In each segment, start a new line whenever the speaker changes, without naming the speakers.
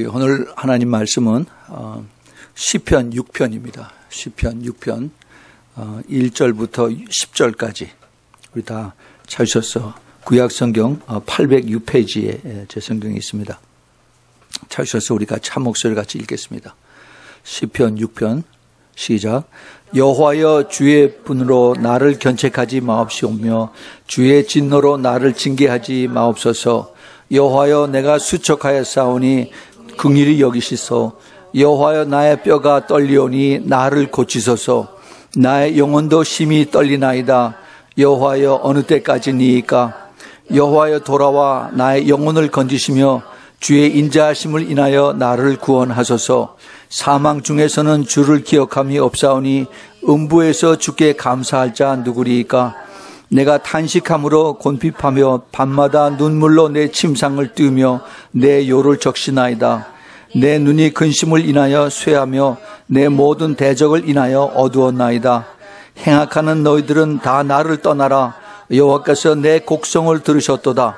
오늘 하나님 말씀은 시편 6편입니다. 시편 6편 1절부터 10절까지 우리 다 찾으셔서 구약성경 806페이지에 제 성경이 있습니다. 찾으셔서 우리 같이 한 목소리 같이 읽겠습니다. 시편 6편 시작. 여호와여 주의 분으로 나를 견책하지 마옵시오며 주의 진노로 나를 징계하지 마옵소서. 여호와여 내가 수척하여 싸우니 긍휼히 여기시소. 여호와여 나의 뼈가 떨리오니 나를 고치소서. 나의 영혼도 심히 떨리나이다. 여호와여 어느 때까지니이까. 여호와여 돌아와 나의 영혼을 건지시며 주의 인자하심을 인하여 나를 구원하소서. 사망 중에서는 주를 기억함이 없사오니 음부에서 주께 감사할 자 누구리이까. 내가 탄식함으로 곤핍하며 밤마다 눈물로 내 침상을 뜨며 내 요를 적시나이다. 내 눈이 근심을 인하여 쇠하며 내 모든 대적을 인하여 어두웠나이다. 행악하는 너희들은 다 나를 떠나라. 여호와께서 내 곡성을 들으셨도다.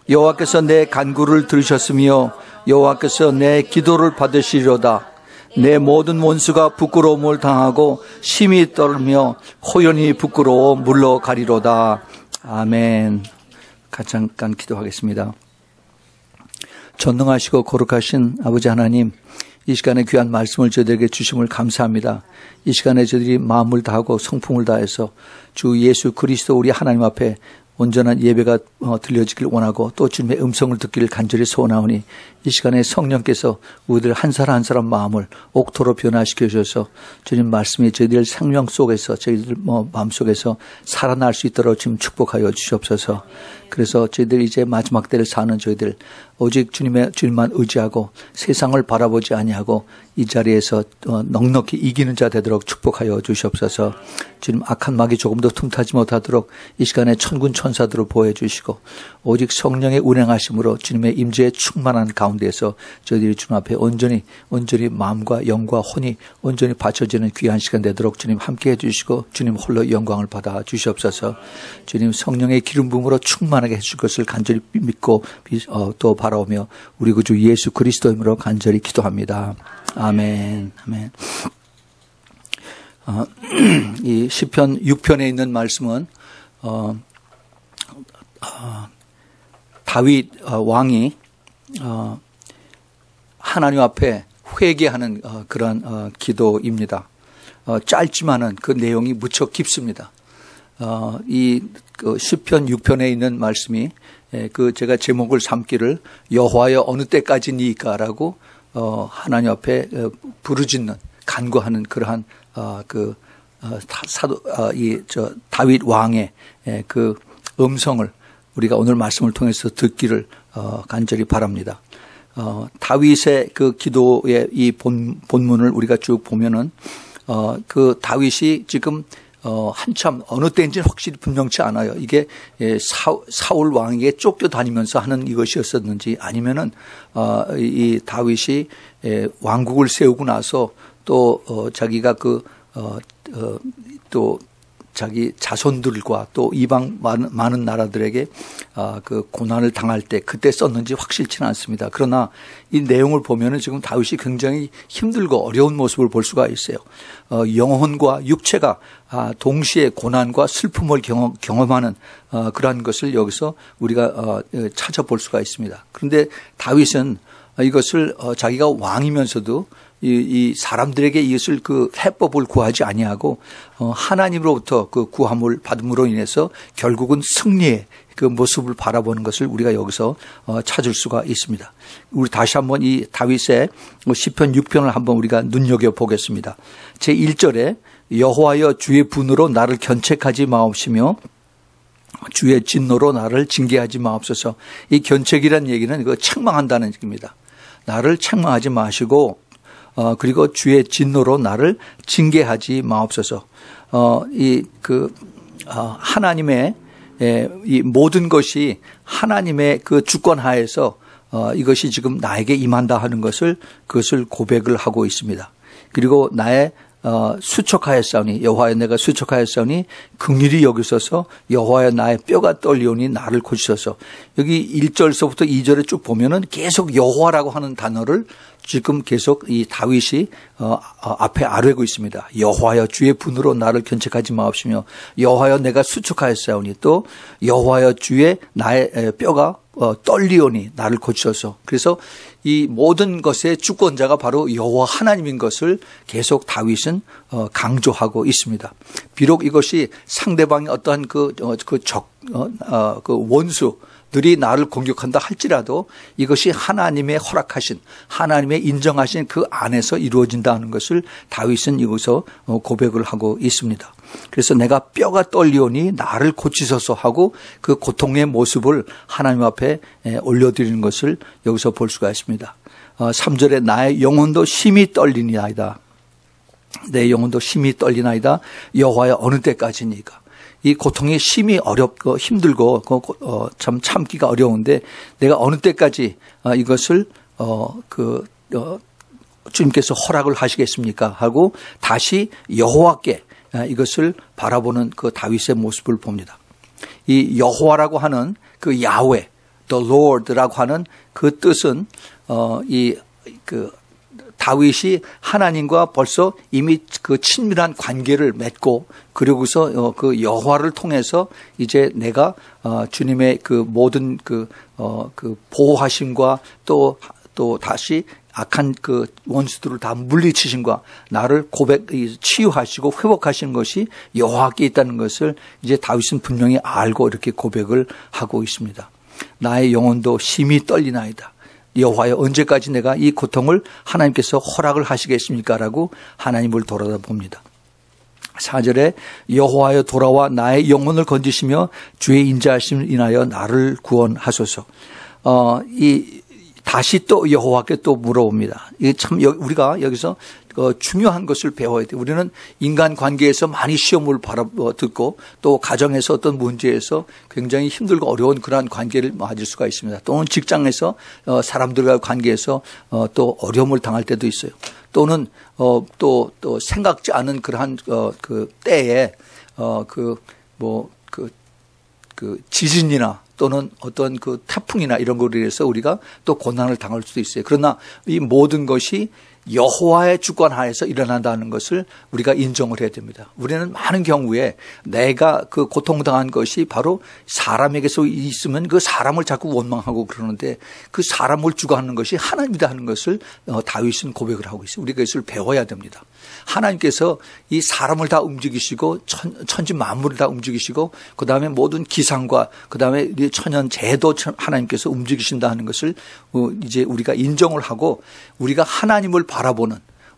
여호와께서 내 간구를 들으셨으며 여호와께서 내 기도를 받으시리로다. 내 모든 원수가 부끄러움을 당하고 심히 떨며 호연히 부끄러워 물러가리로다. 아멘. 같이 잠깐 기도하겠습니다. 전능하시고 거룩하신 아버지 하나님, 이 시간에 귀한 말씀을 저희들에게 주심을 감사합니다. 이 시간에 저희들이 마음을 다하고 성품을 다해서 주 예수 그리스도 우리 하나님 앞에 온전한 예배가 들려지길 원하고 또 주님의 음성을 듣기를 간절히 소원하오니 이 시간에 성령께서 우리들 한 사람 한 사람 마음을 옥토로 변화시켜 주셔서 주님 말씀이 저희들 생명 속에서 저희들 마음속에서 살아날 수 있도록 지금 축복하여 주시옵소서. 그래서 저희들 이제 마지막 때를 사는 저희들 오직 주님만 의지하고 세상을 바라보지 아니하고 이 자리에서 넉넉히 이기는 자 되도록 축복하여 주시옵소서. 주님 악한 마귀 조금도 틈타지 못하도록 이 시간에 천군 천사들을 보호해 주시고 오직 성령의 운행하심으로 주님의 임재에 충만한 가운데에서 저희들이 주님 앞에 온전히 마음과 영과 혼이 온전히 바쳐지는 귀한 시간 되도록 주님 함께해 주시고 주님 홀로 영광을 받아 주시옵소서. 주님 성령의 기름 부음으로 충만하게 해줄 것을 간절히 믿고 또 바라오며 우리 구주 예수 그리스도 이름으로 간절히 기도합니다. 아멘. 아멘. 이 시편 6편에 있는 말씀은 다윗 왕이 하나님 앞에 회개하는 그런 기도입니다. 짧지만은 그 내용이 무척 깊습니다. 이 시편 6편에 있는 말씀이 제가 제목을 삼기를 여호와여 어느 때까지니까라고 하나님 앞에 부르짖는 간구하는 그러한 다윗 왕의 그 음성을 우리가 오늘 말씀을 통해서 듣기를 간절히 바랍니다. 다윗의 그 기도의 이 본문을 우리가 쭉 보면은 그 다윗이 지금 한참 어느 때인지는 확실히 분명치 않아요. 이게 사울 왕에게 쫓겨다니면서 하는 이것이었었는지 아니면은 이 다윗이 왕국을 세우고 나서 또 자기가 또 자기 자손들과 또 이방 많은 나라들에게 그 고난을 당할 때 그때 썼는지 확실치는 않습니다. 그러나 이 내용을 보면은 지금 다윗이 굉장히 힘들고 어려운 모습을 볼 수가 있어요. 영혼과 육체가 동시에 고난과 슬픔을 경험하는 그러한 것을 여기서 우리가 찾아볼 수가 있습니다. 그런데 다윗은 이것을 자기가 왕이면서도 이 사람들에게 이것을 그 해법을 구하지 아니하고 하나님으로부터 그 구함을 받음으로 인해서 결국은 승리의 그 모습을 바라보는 것을 우리가 여기서 찾을 수가 있습니다. 우리 다시 한번 이 다윗의 시편 6편을 한번 우리가 눈여겨보겠습니다. 제1절에 여호와여 주의 분으로 나를 견책하지 마옵시며 주의 진노로 나를 징계하지 마옵소서. 이 견책이라는 얘기는 이거 책망한다는 얘기입니다. 나를 책망하지 마시고 그리고 주의 진노로 나를 징계하지 마옵소서. 하나님의 이 모든 것이 하나님의 그 주권 하에서 이것이 지금 나에게 임한다 하는 그것을 고백을 하고 있습니다. 그리고 나의 수척하였사오니 여호와여 내가 수척하였사오니 긍휼히 여기소서 여호와여 나의 뼈가 떨리오니 나를 고치소서. 여기 1절서부터 2절에 쭉 보면은 계속 여호와라고 하는 단어를 지금 계속 이 다윗이 앞에 아뢰고 있습니다. 여호와여 주의 분으로 나를 견책하지 마옵시며 여호와여 내가 수척하였사오니 또 여호와여 주의 나의 뼈가 떨리오니 나를 고치소서. 그래서 이 모든 것의 주권자가 바로 여호와 하나님인 것을 계속 다윗은 강조하고 있습니다. 비록 이것이 상대방이 어떠한 그 원수들이 나를 공격한다 할지라도 이것이 하나님의 허락하신 하나님의 인정하신 그 안에서 이루어진다는 것을 다윗은 여기서 고백을 하고 있습니다. 그래서 내가 뼈가 떨리오니 나를 고치소서 하고 그 고통의 모습을 하나님 앞에 올려드리는 것을 여기서 볼 수가 있습니다. 3절에 나의 영혼도 심히 떨리나이다. 내 영혼도 심히 떨리나이다. 여호와여 어느 때까지니까. 이 고통이 심히 어렵고 힘들고 참 참기가 어려운데 내가 어느 때까지 이것을 주님께서 허락을 하시겠습니까? 하고 다시 여호와께 이것을 바라보는 그 다윗의 모습을 봅니다. 이 여호와라고 하는 그 야훼, the Lord라고 하는 그 뜻은 다윗이 하나님과 벌써 이미 그 친밀한 관계를 맺고 그러고서 그 여호와를 통해서 이제 내가 주님의 그 모든 그 보호하심과 또 다시 악한 그 원수들을 다 물리치심과 나를 치유하시고 회복하시는 것이 여호와께 있다는 것을 이제 다윗은 분명히 알고 이렇게 고백을 하고 있습니다. 나의 영혼도 심히 떨리나이다. 여호와여 언제까지 내가 이 고통을 하나님께서 허락을 하시겠습니까? 라고 하나님을 돌아다봅니다. 4절에 여호와여 돌아와 나의 영혼을 건지시며 주의 인자하심을 인하여 나를 구원하소서. 다시 또 여호와께 또 물어봅니다. 이게 참 우리가 여기서 중요한 것을 배워야 돼요. 우리는 인간 관계에서 많이 시험을 듣고 또 가정에서 어떤 문제에서 굉장히 힘들고 어려운 그러한 관계를 맞을 수가 있습니다. 또는 직장에서 사람들과 관계에서 또 어려움을 당할 때도 있어요. 또는 또 생각지 않은 그러한 그 때에 지진이나 또는 어떤 그 태풍이나 이런 거로 인해서 우리가 또 고난을 당할 수도 있어요. 그러나 이 모든 것이 여호와의 주권 하에서 일어난다는 것을 우리가 인정을 해야 됩니다. 우리는 많은 경우에 내가 그 고통당한 것이 바로 사람에게서 있으면 그 사람을 자꾸 원망하고 그러는데 그 사람을 주관하는 것이 하나님이다 하는 것을 다윗은 고백을 하고 있어요. 우리가 이것을 배워야 됩니다. 하나님께서 이 사람을 다 움직이시고 천지 만물을 다 움직이시고 그다음에 모든 기상과 그다음에 천연 재도 하나님께서 움직이신다 하는 것을 이제 우리가 인정을 하고 우리가 하나님을 바라보는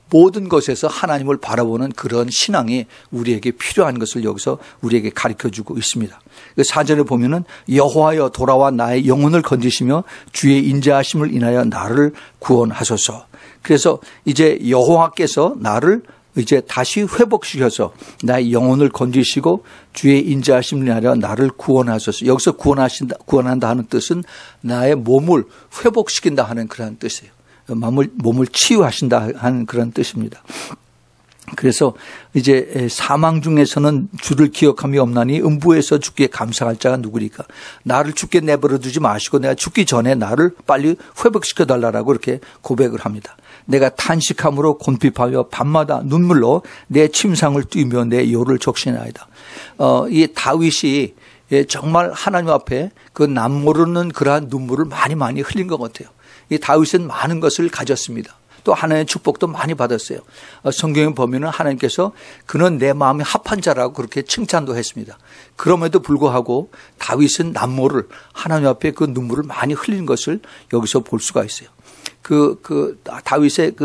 모든 것에서 하나님을 바라보는 그런 신앙이 우리에게 필요한 것을 여기서 우리에게 가르쳐주고 있습니다. 4절에 보면은 여호와여 돌아와 나의 영혼을 건지시며 주의 인자하심을 인하여 나를 구원하소서. 그래서 이제 여호와께서 나를 이제 다시 회복시켜서 나의 영혼을 건지시고 주의 인자하심을 인하여 나를 구원하소서. 여기서 구원한다 하는 뜻은 나의 몸을 회복시킨다 하는 그런 뜻이에요. 몸을 치유하신다 하는 그런 뜻입니다. 그래서 이제 사망 중에서는 주를 기억함이 없나니 음부에서 죽기에 감사할 자가 누구리까. 나를 죽게 내버려 두지 마시고 내가 죽기 전에 나를 빨리 회복시켜 달라고 이렇게 고백을 합니다. 내가 탄식함으로 곤핍하며 밤마다 눈물로 내 침상을 뛰며 내 요를 적시나이다. 이 다윗이 정말 하나님 앞에 그 남모르는 그러한 눈물을 많이 흘린 것 같아요. 이 다윗은 많은 것을 가졌습니다. 또 하나님의 축복도 많이 받았어요. 성경에 보면은 하나님께서 그는 내 마음이 합한 자라고 그렇게 칭찬도 했습니다. 그럼에도 불구하고 다윗은 남모를 하나님 앞에 그 눈물을 많이 흘린 것을 여기서 볼 수가 있어요. 다윗의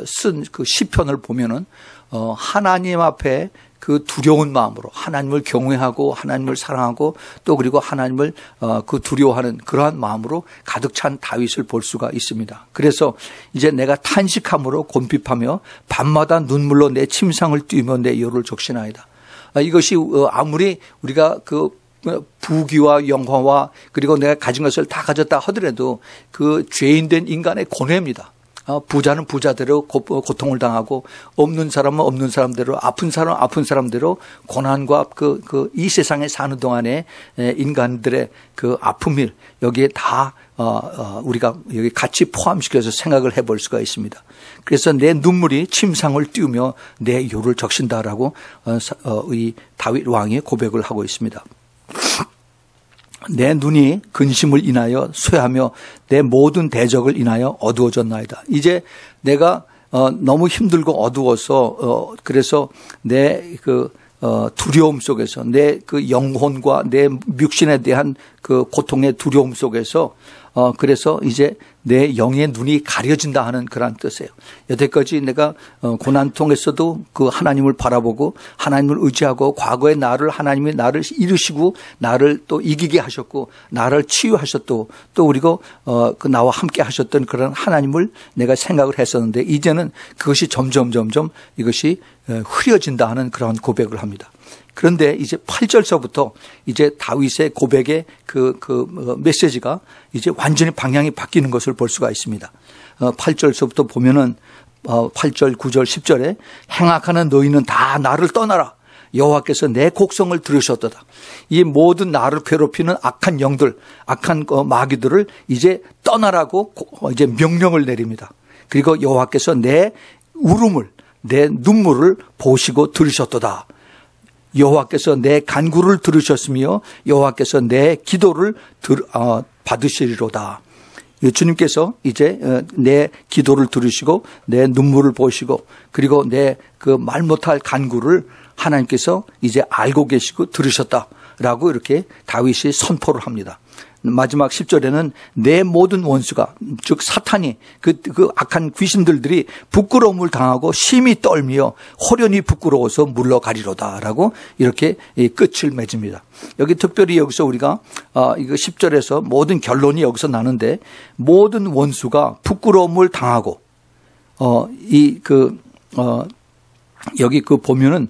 쓴 그 시편을 보면은 하나님 앞에 그 두려운 마음으로 하나님을 경외하고 하나님을 사랑하고 또 그리고 하나님을 그 두려워하는 그러한 마음으로 가득 찬 다윗을 볼 수가 있습니다. 그래서 이제 내가 탄식함으로 곤핍하며 밤마다 눈물로 내 침상을 뛰며 내 요를 적시나이다. 이것이 아무리 우리가 그 부귀와 영화와 그리고 내가 가진 것을 다 가졌다 하더라도 그 죄인된 인간의 고뇌입니다. 부자는 부자대로 고통을 당하고 없는 사람은 없는 사람대로 아픈 사람은 아픈 사람대로 고난과 이 세상에 사는 동안에 인간들의 그 아픔을 여기에 다 우리가 여기 같이 포함시켜서 생각을 해볼 수가 있습니다. 그래서 내 눈물이 침상을 띄우며 내 요를 적신다라고 이 다윗 왕이 고백을 하고 있습니다. 내 눈이 근심을 인하여 쇠하며 내 모든 대적을 인하여 어두워졌나이다. 이제 내가 너무 힘들고 어두워서 그래서 내 두려움 속에서 내 그 영혼과 내 육신에 대한 그 고통의 두려움 속에서 그래서 이제 내 영의 눈이 가려진다 하는 그런 뜻이에요. 여태까지 내가 고난 통해서도 그 하나님을 바라보고 하나님을 의지하고 과거의 나를 하나님이 나를 이루시고 나를 또 이기게 하셨고 나를 치유하셨고 또 그리고 그 나와 함께 하셨던 그런 하나님을 내가 생각을 했었는데 이제는 그것이 점점 이것이 흐려진다 하는 그런 고백을 합니다. 그런데 이제 8절서부터 이제 다윗의 고백의 그 메시지가 이제 완전히 방향이 바뀌는 것을 볼 수가 있습니다. 8절서부터 보면은 8절, 9절, 10절에 행악하는 너희는 다 나를 떠나라. 여호와께서 내 곡성을 들으셨도다. 이 모든 나를 괴롭히는 악한 영들, 악한 마귀들을 이제 떠나라고 이제 명령을 내립니다. 그리고 여호와께서 내 울음을, 내 눈물을 보시고 들으셨도다. 여호와께서 내 간구를 들으셨으며 여호와께서 내 기도를 받으시리로다. 주님께서 이제 내 기도를 들으시고 내 눈물을 보시고 그리고 내 그 말 못할 간구를 하나님께서 이제 알고 계시고 들으셨다라고 이렇게 다윗이 선포를 합니다. 마지막 10절에는 내 모든 원수가 즉 사탄이 그 악한 귀신들이 부끄러움을 당하고 심히 떨며 호련히 부끄러워서 물러가리로다라고 이렇게 끝을 맺습니다. 여기 특별히 여기서 우리가 이거 10절에서 모든 결론이 여기서 나는데 모든 원수가 부끄러움을 당하고 여기 보면은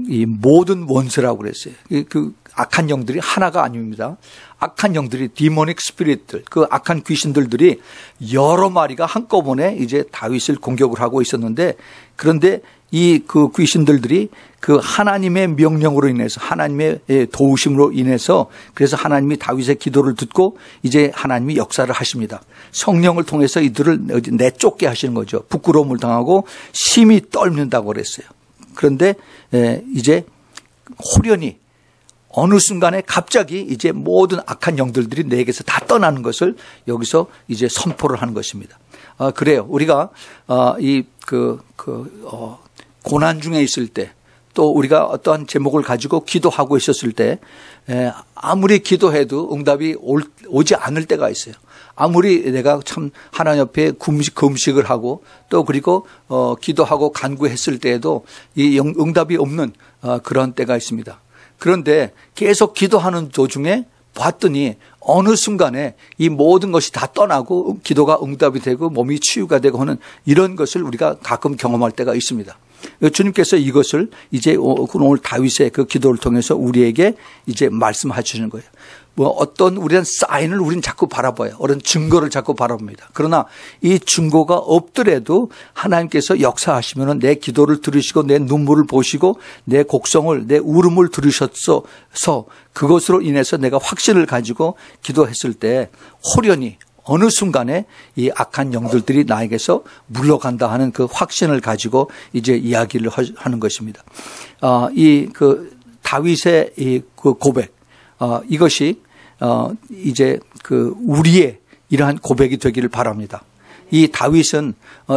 이 모든 원수라고 그랬어요. 그 악한 영들이 하나가 아닙니다. 악한 영들이 디모닉 스피릿들, 그 악한 귀신들이 여러 마리가 한꺼번에 이제 다윗을 공격을 하고 있었는데 그런데 그 귀신들이 그 하나님의 명령으로 인해서 하나님의 도우심으로 인해서 그래서 하나님이 다윗의 기도를 듣고 이제 하나님이 역사를 하십니다. 성령을 통해서 이들을 내쫓게 하시는 거죠. 부끄러움을 당하고 심히 떨는다고 그랬어요. 그런데 이제 호련히 어느 순간에 갑자기 이제 모든 악한 영들이 내게서 다 떠나는 것을 여기서 이제 선포를 하는 것입니다. 그래요. 우리가 고난 중에 있을 때 또 우리가 어떠한 제목을 가지고 기도하고 있었을 때 아무리 기도해도 응답이 오지 않을 때가 있어요. 아무리 내가 참 하나님 옆에 금식을 하고 또 그리고 기도하고 간구했을 때에도 이 응답이 없는 그런 때가 있습니다. 그런데 계속 기도하는 도중에 봤더니 어느 순간에 이 모든 것이 다 떠나고 기도가 응답이 되고 몸이 치유가 되고 하는 이런 것을 우리가 가끔 경험할 때가 있습니다. 주님께서 이것을 이제 오늘 다윗의 그 기도를 통해서 우리에게 이제 말씀하시는 거예요. 어떤 우리는 사인을 우리는 자꾸 바라봐요. 어떤 증거를 자꾸 바라봅니다. 그러나 이 증거가 없더라도 하나님께서 역사하시면 내 기도를 들으시고 내 눈물을 보시고 내 곡성을 내 울음을 들으셔서 그것으로 인해서 내가 확신을 가지고 기도했을 때 호련히 어느 순간에 이 악한 영들이 나에게서 물러간다 하는 그 확신을 가지고 이제 이야기를 하는 것입니다. 다윗의 그 고백, 이것이 이제 우리의 이러한 고백이 되기를 바랍니다. 이 다윗은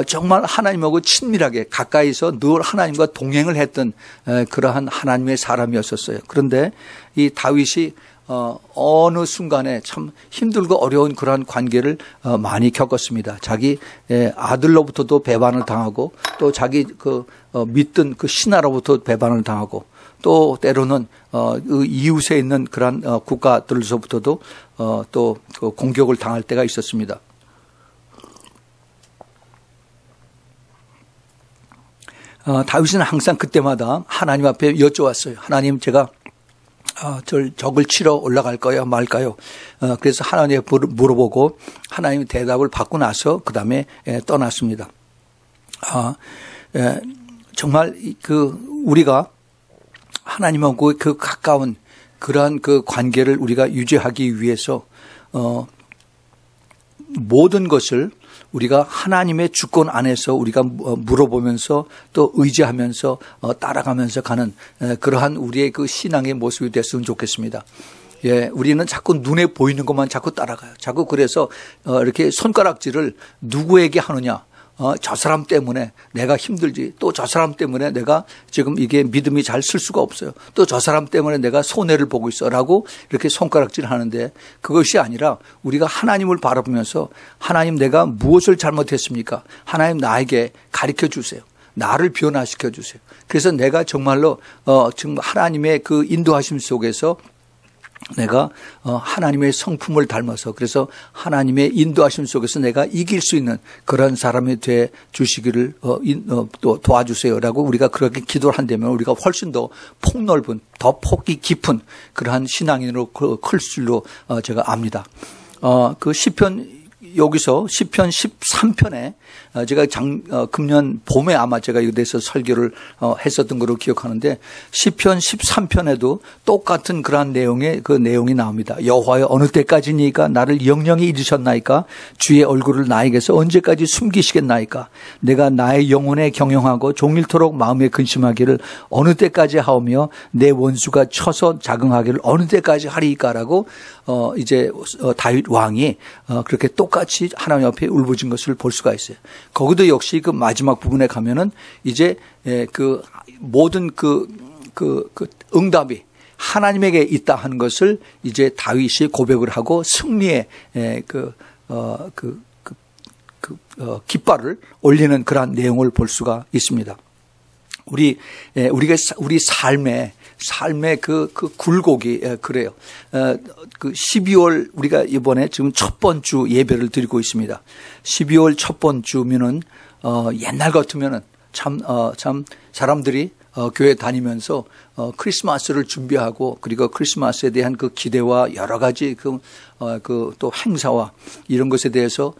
정말 하나님하고 친밀하게 가까이서 늘 하나님과 동행을 했던 그러한 하나님의 사람이었었어요. 그런데 이 다윗이 어느 순간에 참 힘들고 어려운 그러한 관계를 많이 겪었습니다. 자기 아들로부터도 배반을 당하고 또 자기 믿던 그 신하로부터 배반을 당하고 또 때로는 이웃에 있는 그러한 국가들로부터도 또 공격을 당할 때가 있었습니다. 다윗은 항상 그때마다 하나님 앞에 여쭤왔어요. 하나님, 제가 적을 치러 올라갈까요? 말까요? 그래서 하나님께 물어보고 하나님이 대답을 받고 나서 그 다음에 떠났습니다. 정말 우리가 하나님하고 그 가까운 그러한 그 관계를 우리가 유지하기 위해서 모든 것을 우리가 하나님의 주권 안에서 우리가 물어보면서 또 의지하면서 따라가면서 가는 그러한 우리의 그 신앙의 모습이 됐으면 좋겠습니다. 예, 우리는 자꾸 눈에 보이는 것만 자꾸 따라가요. 자꾸 그래서 이렇게 손가락질을 누구에게 하느냐? 저 사람 때문에 내가 힘들지. 또 저 사람 때문에 내가 지금 이게 믿음이 잘 쓸 수가 없어요. 또 저 사람 때문에 내가 손해를 보고 있어라고 이렇게 손가락질 하는데 그것이 아니라 우리가 하나님을 바라보면서 하나님 내가 무엇을 잘못했습니까? 하나님 나에게 가르쳐 주세요. 나를 변화시켜 주세요. 그래서 내가 정말로 지금 하나님의 그 인도하심 속에서 내가 하나님의 성품을 닮아서 그래서 하나님의 인도하심 속에서 내가 이길 수 있는 그런 사람이 돼 주시기를 또 도와주세요라고 우리가 그렇게 기도를 한다면 우리가 훨씬 더 폭넓은 더 폭이 깊은 그러한 신앙인으로 클 줄로 제가 압니다. 그 시편 여기서 시편 13편에 제가 금년 봄에 아마 제가 이에 대해서 설교를 했었던 걸로 기억하는데 시편 13편에도 똑같은 그러한 내용의 그 내용이 나옵니다. 여호와여 어느 때까지니까 나를 영영히 잊으셨나이까 주의 얼굴을 나에게서 언제까지 숨기시겠나이까 내가 나의 영혼에 경영하고 종일토록 마음에 근심하기를 어느 때까지 하오며 내 원수가 쳐서 자긍하기를 어느 때까지 하리이까라고 이제 다윗 왕이 그렇게 똑같이 하나님 앞에 울부짖은 것을 볼 수가 있어요. 거기도 역시 그 마지막 부분에 가면은 이제 그 모든 그 응답이 하나님에게 있다 하는 것을 이제 다윗이 고백을 하고 승리의 깃발을 올리는 그러한 내용을 볼 수가 있습니다. 우리 삶의 그 굴곡이 그래요. 그 12월 우리가 이번에 지금 첫 번주 예배를 드리고 있습니다. 12월 첫 번주면은 옛날 같으면은 참 사람들이 교회 다니면서 크리스마스를 준비하고 그리고 크리스마스에 대한 그 기대와 여러 가지 또 행사와 이런 것에 대해서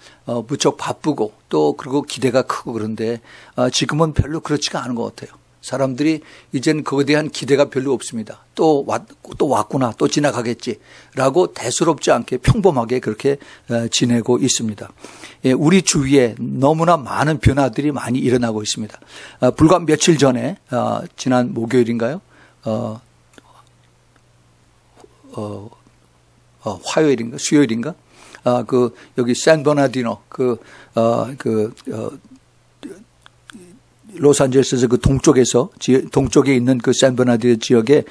무척 바쁘고 또 그리고 기대가 크고 그런데 지금은 별로 그렇지가 않은 것 같아요. 사람들이 이제는 그거에 대한 기대가 별로 없습니다. 또 왔구나, 또 지나가겠지라고 대수롭지 않게 평범하게 그렇게 지내고 있습니다. 우리 주위에 너무나 많은 변화들이 많이 일어나고 있습니다. 불과 며칠 전에 지난 목요일인가요? 화요일인가? 수요일인가? 여기 샌버나디노 로스앤젤레스에서 그 동쪽에 있는 그 샌버나디노 지역에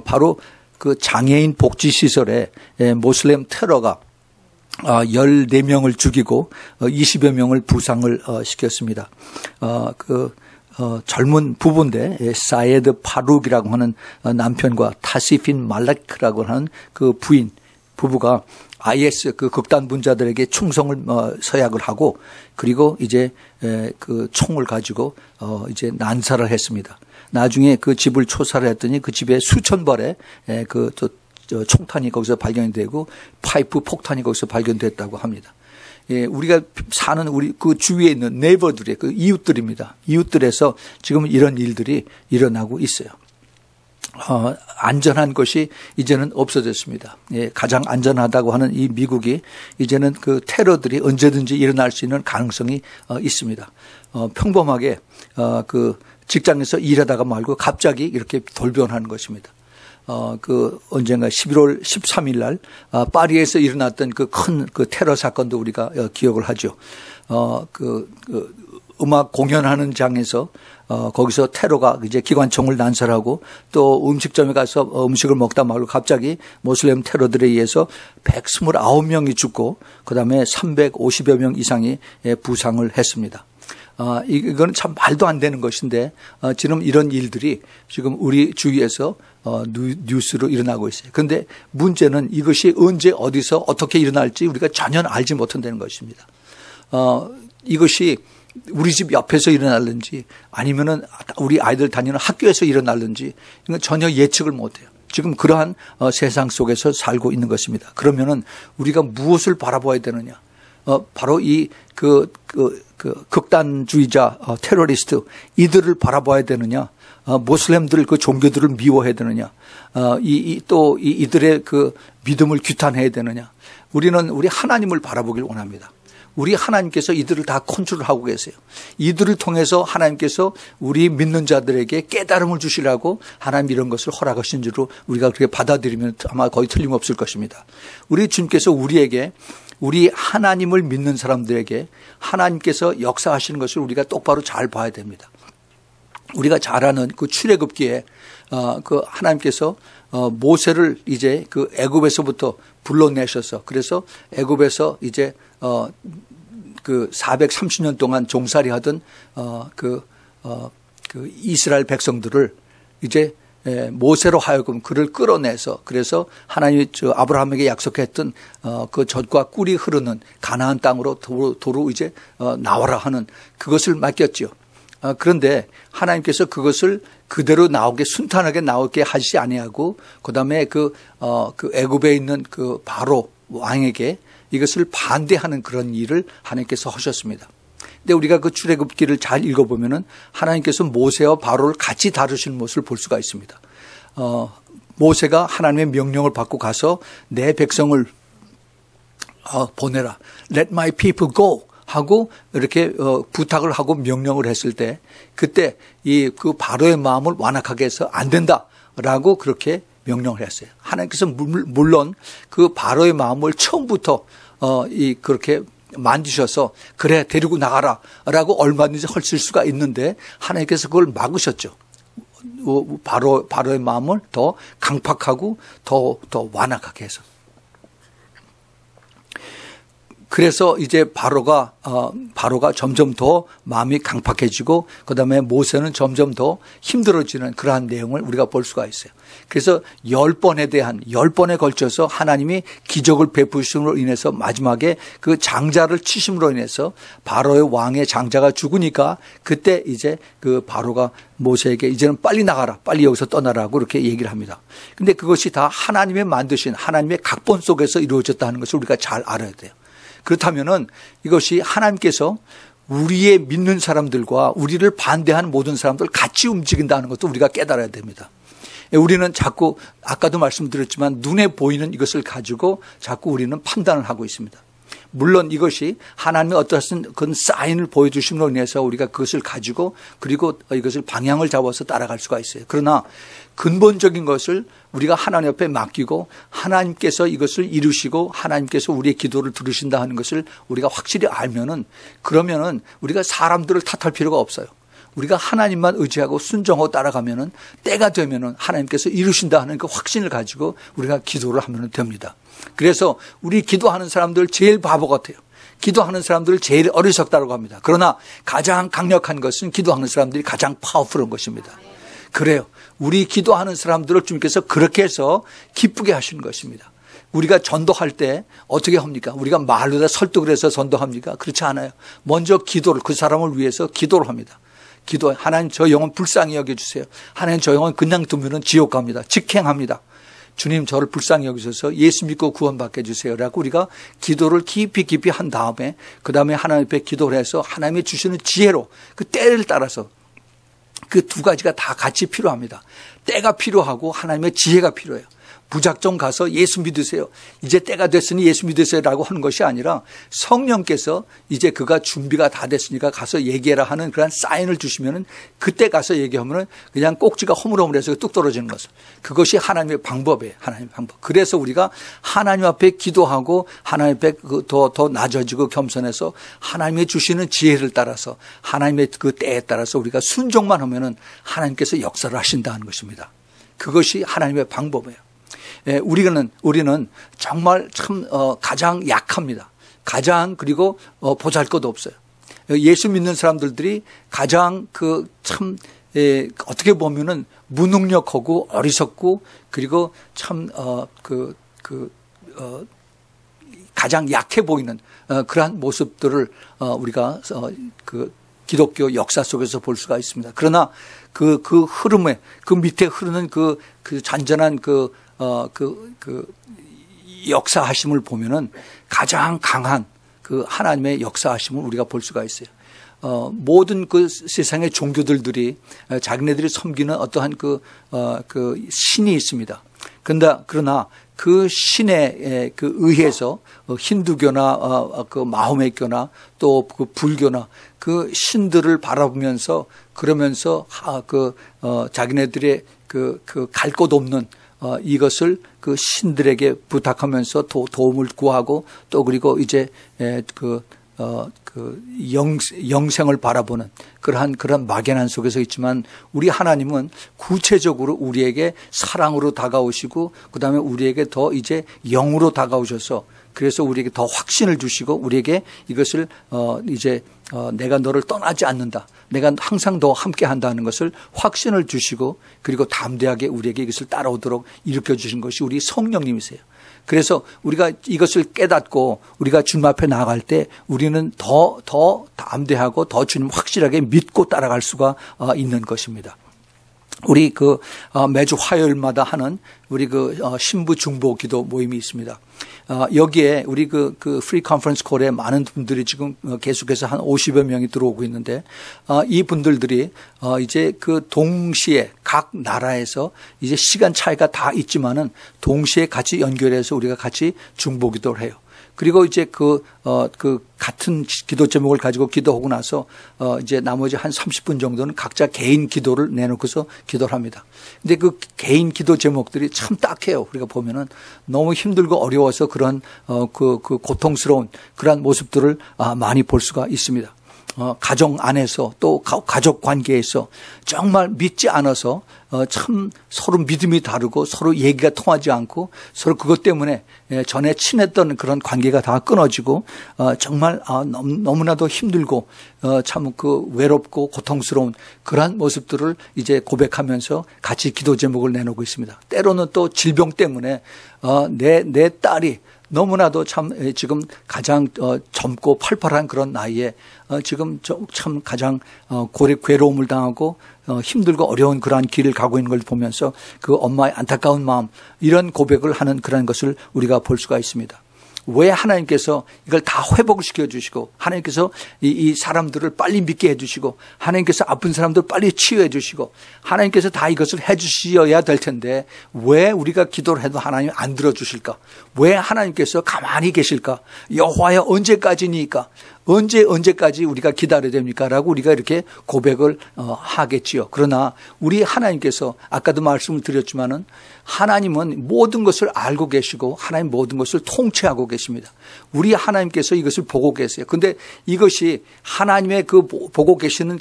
바로 그 장애인 복지 시설에 모슬렘 테러가 14명을 죽이고 20여 명을 부상을 시켰습니다. 젊은 부부인데 사예드 파룩이라고 하는 남편과 타시핀 말라크라고 하는 그 부부가 IS 그 극단 분자들에게 충성을 서약을 하고 그리고 이제 그 총을 가지고 이제 난사를 했습니다. 나중에 그 집을 조사를 했더니 그 집에 수천 발의 총탄이 거기서 발견이 되고 파이프 폭탄이 거기서 발견됐다고 합니다. 우리가 사는 우리 그 주위에 있는 네이버들의 그 이웃들입니다. 이웃들에서 지금 이런 일들이 일어나고 있어요. 안전한 것이 이제는 없어졌습니다. 가장 안전하다고 하는 이 미국이 이제는 그 테러들이 언제든지 일어날 수 있는 가능성이 있습니다. 평범하게 그 직장에서 일하다가 말고 갑자기 이렇게 돌변하는 것입니다. 언젠가 11월 13일 날 파리에서 일어났던 그 큰 그 테러 사건도 우리가 기억을 하죠. 음악 공연하는 장에서 거기서 테러가 이제 기관총을 난사하고 또 음식점에 가서 음식을 먹다 말고 갑자기 모슬렘 테러들에 의해서 129명이 죽고 그다음에 350여 명 이상이 부상을 했습니다. 이건 참 말도 안 되는 것인데 지금 이런 일들이 지금 우리 주위에서 뉴스로 일어나고 있어요. 그런데 문제는 이것이 언제 어디서 어떻게 일어날지 우리가 전혀 알지 못한다는 것입니다. 이것이 우리 집 옆에서 일어날는지 아니면은 우리 아이들 다니는 학교에서 일어날는지 이건 전혀 예측을 못해요. 지금 그러한 세상 속에서 살고 있는 것입니다. 그러면은 우리가 무엇을 바라봐야 되느냐? 바로 이 극단주의자, 테러리스트, 이들을 바라봐야 되느냐? 모슬렘들 그 종교들을 미워해야 되느냐? 이들의 그 믿음을 규탄해야 되느냐? 우리는 우리 하나님을 바라보길 원합니다. 우리 하나님께서 이들을 다 컨트롤하고 계세요. 이들을 통해서 하나님께서 우리 믿는 자들에게 깨달음을 주시라고 하나님 이런 것을 허락하신 줄로 우리가 그렇게 받아들이면 아마 거의 틀림없을 것입니다. 우리 주님께서 우리에게, 우리 하나님을 믿는 사람들에게 하나님께서 역사하시는 것을 우리가 똑바로 잘 봐야 됩니다. 우리가 잘 아는 그 출애굽기에 그 하나님께서 모세를 이제 그 애굽에서부터 불러내셔서, 그래서 애굽에서 이제 그 430년 동안 종살이 하던 그 이스라엘 백성들을 이제 모세로 하여금 그를 끌어내서, 그래서 하나님이 아브라함에게 약속했던 그 젖과 꿀이 흐르는 가나안 땅으로 도로 이제 나와라 하는 그것을 맡겼지요. 그런데 하나님께서 그것을 그대로 나오게, 순탄하게 나오게 하시지 아니하고, 그 다음에 그 애굽에 있는 그 바로 왕에게 이것을 반대하는 그런 일을 하나님께서 하셨습니다. 근데 우리가 그 출애굽기를 잘 읽어보면은 하나님께서 모세와 바로를 같이 다루시는 모습을 볼 수가 있습니다. 모세가 하나님의 명령을 받고 가서 내 백성을 보내라. Let my people go. 하고 이렇게 부탁을 하고 명령을 했을 때, 그때 그 바로의 마음을 완악하게 해서 안 된다라고 그렇게 명령을 했어요. 하나님께서 물론 그 바로의 마음을 처음부터 그렇게 만드셔서 그래 데리고 나가라라고 얼마든지 헐쓸 수가 있는데 하나님께서 그걸 막으셨죠. 바로의 마음을 더 강팍하고 더 완악하게 해서. 그래서 이제 바로가 점점 더 마음이 강팍해지고, 그 다음에 모세는 점점 더 힘들어지는 그러한 내용을 우리가 볼 수가 있어요. 그래서 10번에 걸쳐서 하나님이 기적을 베푸심으로 인해서 마지막에 그 장자를 치심으로 인해서 바로의 왕의 장자가 죽으니까, 그때 이제 그 바로가 모세에게 이제는 빨리 나가라, 빨리 여기서 떠나라고 그렇게 얘기를 합니다. 근데 그것이 다 하나님의 만드신 하나님의 각본 속에서 이루어졌다는 것을 우리가 잘 알아야 돼요. 그렇다면은 이것이 하나님께서 우리의 믿는 사람들과 우리를 반대하는 모든 사람들을 같이 움직인다는 것도 우리가 깨달아야 됩니다. 우리는 자꾸 아까도 말씀드렸지만 눈에 보이는 이것을 가지고 자꾸 우리는 판단을 하고 있습니다. 물론 이것이 하나님의 어떠한 그런 사인을 보여주심으로 인해서 우리가 그것을 가지고 그리고 이것을 방향을 잡아서 따라갈 수가 있어요. 그러나 근본적인 것을 우리가 하나님 옆에 맡기고 하나님께서 이것을 이루시고 하나님께서 우리의 기도를 들으신다 하는 것을 우리가 확실히 알면은, 그러면은 우리가 사람들을 탓할 필요가 없어요. 우리가 하나님만 의지하고 순종하고 따라가면은 때가 되면은 하나님께서 이루신다 하는 그 확신을 가지고 우리가 기도를 하면 됩니다. 그래서 우리 기도하는 사람들 제일 바보 같아요. 기도하는 사람들을 제일 어리석다고 합니다. 그러나 가장 강력한 것은 기도하는 사람들이 가장 파워풀한 것입니다. 그래요. 우리 기도하는 사람들을 주님께서 그렇게 해서 기쁘게 하시는 것입니다. 우리가 전도할 때 어떻게 합니까? 우리가 말로다 설득을 해서 전도합니까? 그렇지 않아요. 먼저 기도를, 그 사람을 위해서 기도를 합니다. 기도, 하나님 저 영혼 불쌍히 여겨주세요. 하나님 저 영혼 그냥 두면은 지옥 갑니다. 직행합니다. 주님 저를 불쌍히 여기셔서 예수 믿고 구원받게 해주세요 라고 우리가 기도를 깊이 한 다음에, 그 다음에 하나님 앞에 기도를 해서 하나님이 주시는 지혜로 그 때를 따라서 그 두 가지가 다 같이 필요합니다. 때가 필요하고 하나님의 지혜가 필요해요. 무작정 가서 예수 믿으세요, 이제 때가 됐으니 예수 믿으세요 라고 하는 것이 아니라 성령께서 이제 그가 준비가 다 됐으니까 가서 얘기해라 하는 그런 사인을 주시면은 그때 가서 얘기하면은 그냥 꼭지가 허물허물해서 뚝 떨어지는 것을, 그것이 하나님의 방법이에요. 하나님의 방법. 그래서 우리가 하나님 앞에 기도하고 하나님 앞에 더 낮아지고 겸손해서 하나님이 주시는 지혜를 따라서 하나님의 그 때에 따라서 우리가 순종만 하면은 하나님께서 역사를 하신다는 것입니다. 그것이 하나님의 방법이에요. 우리는 정말 참 가장 약합니다. 가장 그리고 보잘것 없어요. 예수 믿는 사람들이 가장 참 어떻게 보면은 무능력하고 어리석고 그리고 참 가장 약해 보이는 그러한 모습들을 우리가 기독교 역사 속에서 볼 수가 있습니다. 그러나 그 흐름에, 그 밑에 흐르는 그 잔잔한 역사하심을 보면은 가장 강한 그 하나님의 역사하심을 우리가 볼 수가 있어요. 모든 그 세상의 종교들이 자기네들이 섬기는 어떠한 그 신이 있습니다. 그러나 그 신에 그 의해서 힌두교나 그 마호메교나 또 그 불교나 그 신들을 바라보면서 그러면서 자기네들의 갈 곳 없는 이것을 그 신들에게 부탁하면서 도움을 구하고 또 그리고 이제 영생을 바라보는 그런 막연한 속에서 있지만 우리 하나님은 구체적으로 우리에게 사랑으로 다가오시고 그다음에 우리에게 더 이제 영으로 다가오셔서 그래서 우리에게 더 확신을 주시고 우리에게 이것을 내가 너를 떠나지 않는다. 내가 항상 더 함께 한다는 것을 확신을 주시고 그리고 담대하게 우리에게 이것을 따라오도록 일으켜 주신 것이 우리 성령님이세요. 그래서 우리가 이것을 깨닫고 우리가 주님 앞에 나아갈 때 우리는 더 담대하고 더 주님 확실하게 믿고 따라갈 수가 있는 것입니다. 우리 매주 화요일마다 하는 우리 신부 중보 기도 모임이 있습니다. 여기에 우리 프리 컨퍼런스 콜에 많은 분들이 지금 계속해서 한 50여 명이 들어오고 있는데, 이 분들이 이제 동시에 각 나라에서 이제 시간 차이가 다 있지만은 동시에 같이 연결해서 우리가 같이 중보 기도를 해요. 그리고 이제 같은 기도 제목을 가지고 기도하고 나서 이제 나머지 한 30분 정도는 각자 개인 기도를 내놓고서 기도를 합니다. 근데 그 개인 기도 제목들이 참 딱해요. 우리가 보면은 너무 힘들고 어려워서 그런 고통스러운 그런 모습들을 많이 볼 수가 있습니다. 가정 안에서 또 가족 관계에서 정말 믿지 않아서 참 서로 믿음이 다르고 서로 얘기가 통하지 않고 서로 그것 때문에 전에 친했던 그런 관계가 다 끊어지고 정말 너무나도 힘들고 참 외롭고 고통스러운 그러한 모습들을 이제 고백하면서 같이 기도 제목을 내놓고 있습니다. 때로는 또 질병 때문에 내 딸이 너무나도 참 지금 가장 젊고 팔팔한 그런 나이에 지금 참 가장 괴로움을 당하고 힘들고 어려운 그러한 길을 가고 있는 걸 보면서 그 엄마의 안타까운 마음, 이런 고백을 하는 그런 것을 우리가 볼 수가 있습니다. 왜 하나님께서 이걸 다 회복을 시켜주시고 하나님께서 이 사람들을 빨리 믿게 해주시고 하나님께서 아픈 사람들 빨리 치유해 주시고 하나님께서 다 이것을 해주셔야 될 텐데 왜 우리가 기도를 해도 하나님 안 들어주실까? 왜 하나님께서 가만히 계실까? 여호와여 언제까지니까? 언제까지 우리가 기다려야 됩니까? 라고 우리가 이렇게 고백을 하겠지요. 그러나 우리 하나님께서 아까도 말씀을 드렸지만은 하나님은 모든 것을 알고 계시고 하나님 모든 것을 통치하고 계십니다. 우리 하나님께서 이것을 보고 계세요. 근데 이것이 하나님의 보고 계시는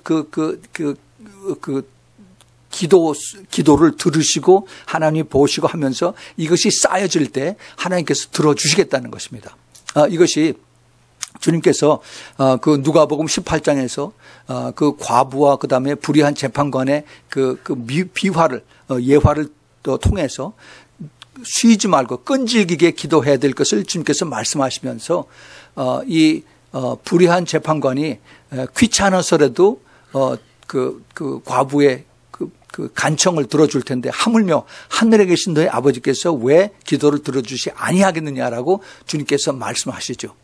기도를 들으시고 하나님이 보시고 하면서 이것이 쌓여질 때 하나님께서 들어주시겠다는 것입니다. 이것이 주님께서 누가복음 18장에서 그 과부와 그다음에 불의한 재판관의 비화를 예화를 통해서 쉬지 말고 끈질기게 기도해야 될 것을 주님께서 말씀하시면서 이 불의한 재판관이 귀찮아서라도 그 과부의 그 간청을 들어줄 텐데 하물며 하늘에 계신 너의 아버지께서 왜 기도를 들어주시 아니하겠느냐라고 주님께서 말씀하시죠.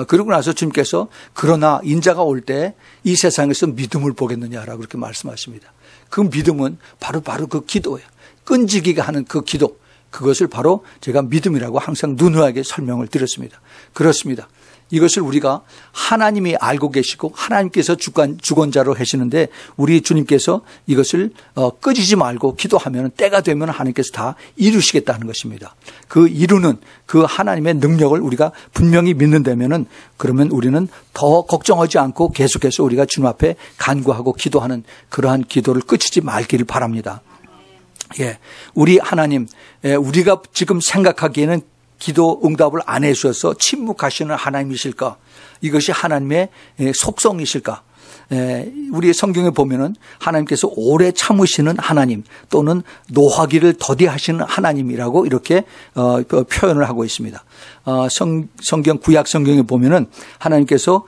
그러고 나서 주님께서 그러나 인자가 올 때 이 세상에서 믿음을 보겠느냐라고 그렇게 말씀하십니다. 그 믿음은 바로 그 기도예요. 끈질기게 하는 그 기도, 그것을 바로 제가 믿음이라고 항상 누누하게 설명을 드렸습니다. 그렇습니다. 이것을 우리가 하나님이 알고 계시고 하나님께서 주권자로 하시는데 우리 주님께서 이것을 끄지지 말고 기도하면 때가 되면 하나님께서 다 이루시겠다는 것입니다. 그 이루는 그 하나님의 능력을 우리가 분명히 믿는다면은 그러면 우리는 더 걱정하지 않고 계속해서 우리가 주님 앞에 간구하고 기도하는 그러한 기도를 끝이지 말기를 바랍니다. 예, 우리 하나님, 우리가 지금 생각하기에는 기도 응답을 안 해주셔서 침묵하시는 하나님이실까? 이것이 하나님의 속성이실까? 우리 성경에 보면은 하나님께서 오래 참으시는 하나님 또는 노하기를 더디하시는 하나님이라고 이렇게 표현을 하고 있습니다. 성경 구약 성경에 보면은 하나님께서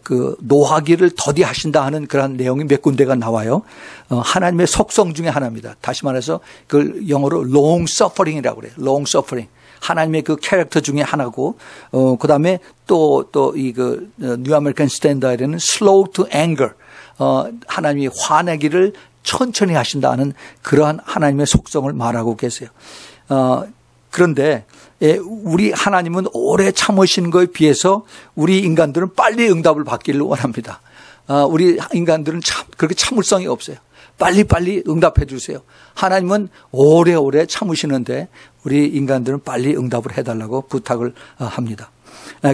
그 노하기를 더디하신다 하는 그런 내용이 몇 군데가 나와요. 하나님의 속성 중에 하나입니다. 다시 말해서 그걸 영어로 long suffering이라고 그래요. long suffering. 하나님의 그 캐릭터 중에 하나고, 그 다음에 또 이 그 뉴 아메리칸 스탠다드에는 slow to anger, 하나님이 화내기를 천천히 하신다는 그러한 하나님의 속성을 말하고 계세요. 그런데 우리 하나님은 오래 참으신 것에 비해서 우리 인간들은 빨리 응답을 받기를 원합니다. 우리 인간들은 그렇게 참을성이 없어요. 빨리빨리 응답해 주세요. 하나님은 오래오래 참으시는데 우리 인간들은 빨리 응답을 해달라고 부탁을 합니다.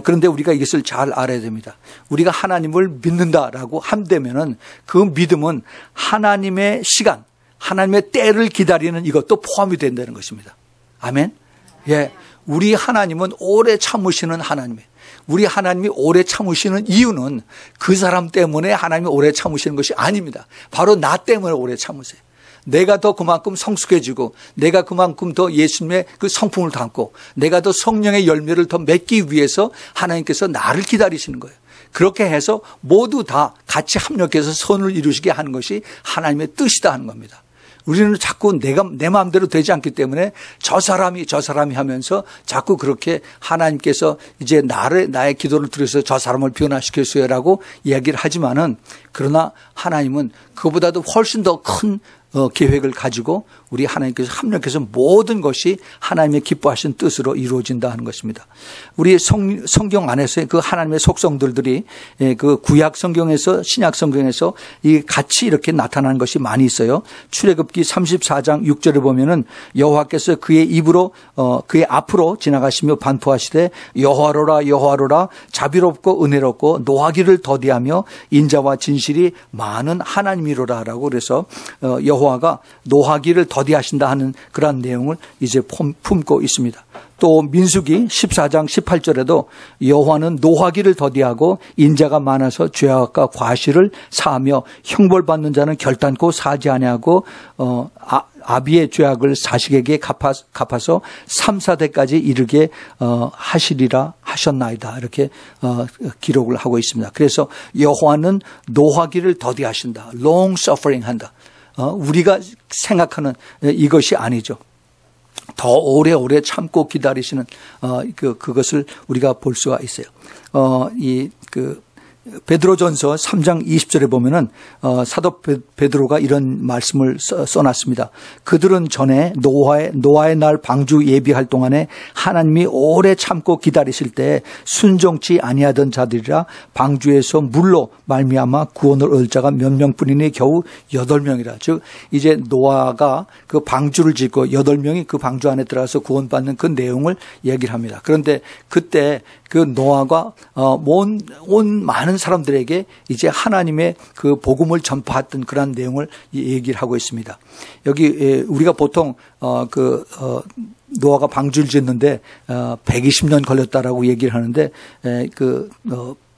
그런데 우리가 이것을 잘 알아야 됩니다. 우리가 하나님을 믿는다라고 한다면은 그 믿음은 하나님의 시간, 하나님의 때를 기다리는 이것도 포함이 된다는 것입니다. 아멘? 예. 우리 하나님은 오래 참으시는 하나님이에요. 우리 하나님이 오래 참으시는 이유는 그 사람 때문에 하나님이 오래 참으시는 것이 아닙니다. 바로 나 때문에 오래 참으세요. 내가 더 그만큼 성숙해지고 내가 그만큼 더 예수님의 그 성품을 담고 내가 더 성령의 열매를 더 맺기 위해서 하나님께서 나를 기다리시는 거예요. 그렇게 해서 모두 다 같이 합력해서 선을 이루시게 하는 것이 하나님의 뜻이다 하는 겁니다. 우리는 자꾸 내 마음대로 되지 않기 때문에 저 사람이 하면서 자꾸 그렇게 하나님께서 이제 나의 기도를 들어서 저 사람을 변화시켰어요라고 이야기를 하지만은 그러나 하나님은 그보다도 훨씬 더 큰 계획을 가지고 우리 하나님께서 합력해서 모든 것이 하나님의 기뻐하신 뜻으로 이루어진다 하는 것입니다. 우리 성경 안에서의 그 하나님의 속성들이 그 구약 성경에서 신약 성경에서 이 같이 이렇게 나타나는 것이 많이 있어요. 출애굽기 34장 6절에 보면은 여호와께서 그의 앞으로 지나가시며 반포하시되 여호와로라 여호와로라 자비롭고 은혜롭고 노하기를 더디하며 인자와 진실이 많은 하나님이로라라고 그래서 여호와가 노하기를 더디하신다 하는 그러한 내용을 이제 품고 있습니다. 또 민수기 14장 18절에도 여호와는 노하기를 더디하고 인자가 많아서 죄악과 과실을 사하며 형벌받는 자는 결단코 사지 아니하고 아비의 죄악을 자식에게 갚아서 3, 4대까지 이르게 하시리라 하셨나이다. 이렇게 기록을 하고 있습니다. 그래서 여호와는 노하기를 더디하신다. long suffering 한다. 우리가 생각하는 이것이 아니죠. 더 오래오래 참고 기다리시는 그것을 우리가 볼 수가 있어요. 베드로전서 3장 20절에 보면은 사도 베드로가 이런 말씀을 써놨습니다. 그들은 전에 노아의 날 방주 예비할 동안에 하나님이 오래 참고 기다리실 때 순종치 아니하던 자들이라 방주에서 물로 말미암아 구원을 얻을 자가 몇 명뿐이니 겨우 8명이라. 즉 이제 노아가 그 방주를 짓고 8명이 그 방주 안에 들어가서 구원받는 그 내용을 얘기를 합니다. 그런데 그때 그 노아가 온 많은 사람들에게 이제 하나님의 그 복음을 전파했던 그런 내용을 얘기를 하고 있습니다. 여기 우리가 보통 노아가 방주를 짓는데 120년 걸렸다라고 얘기를 하는데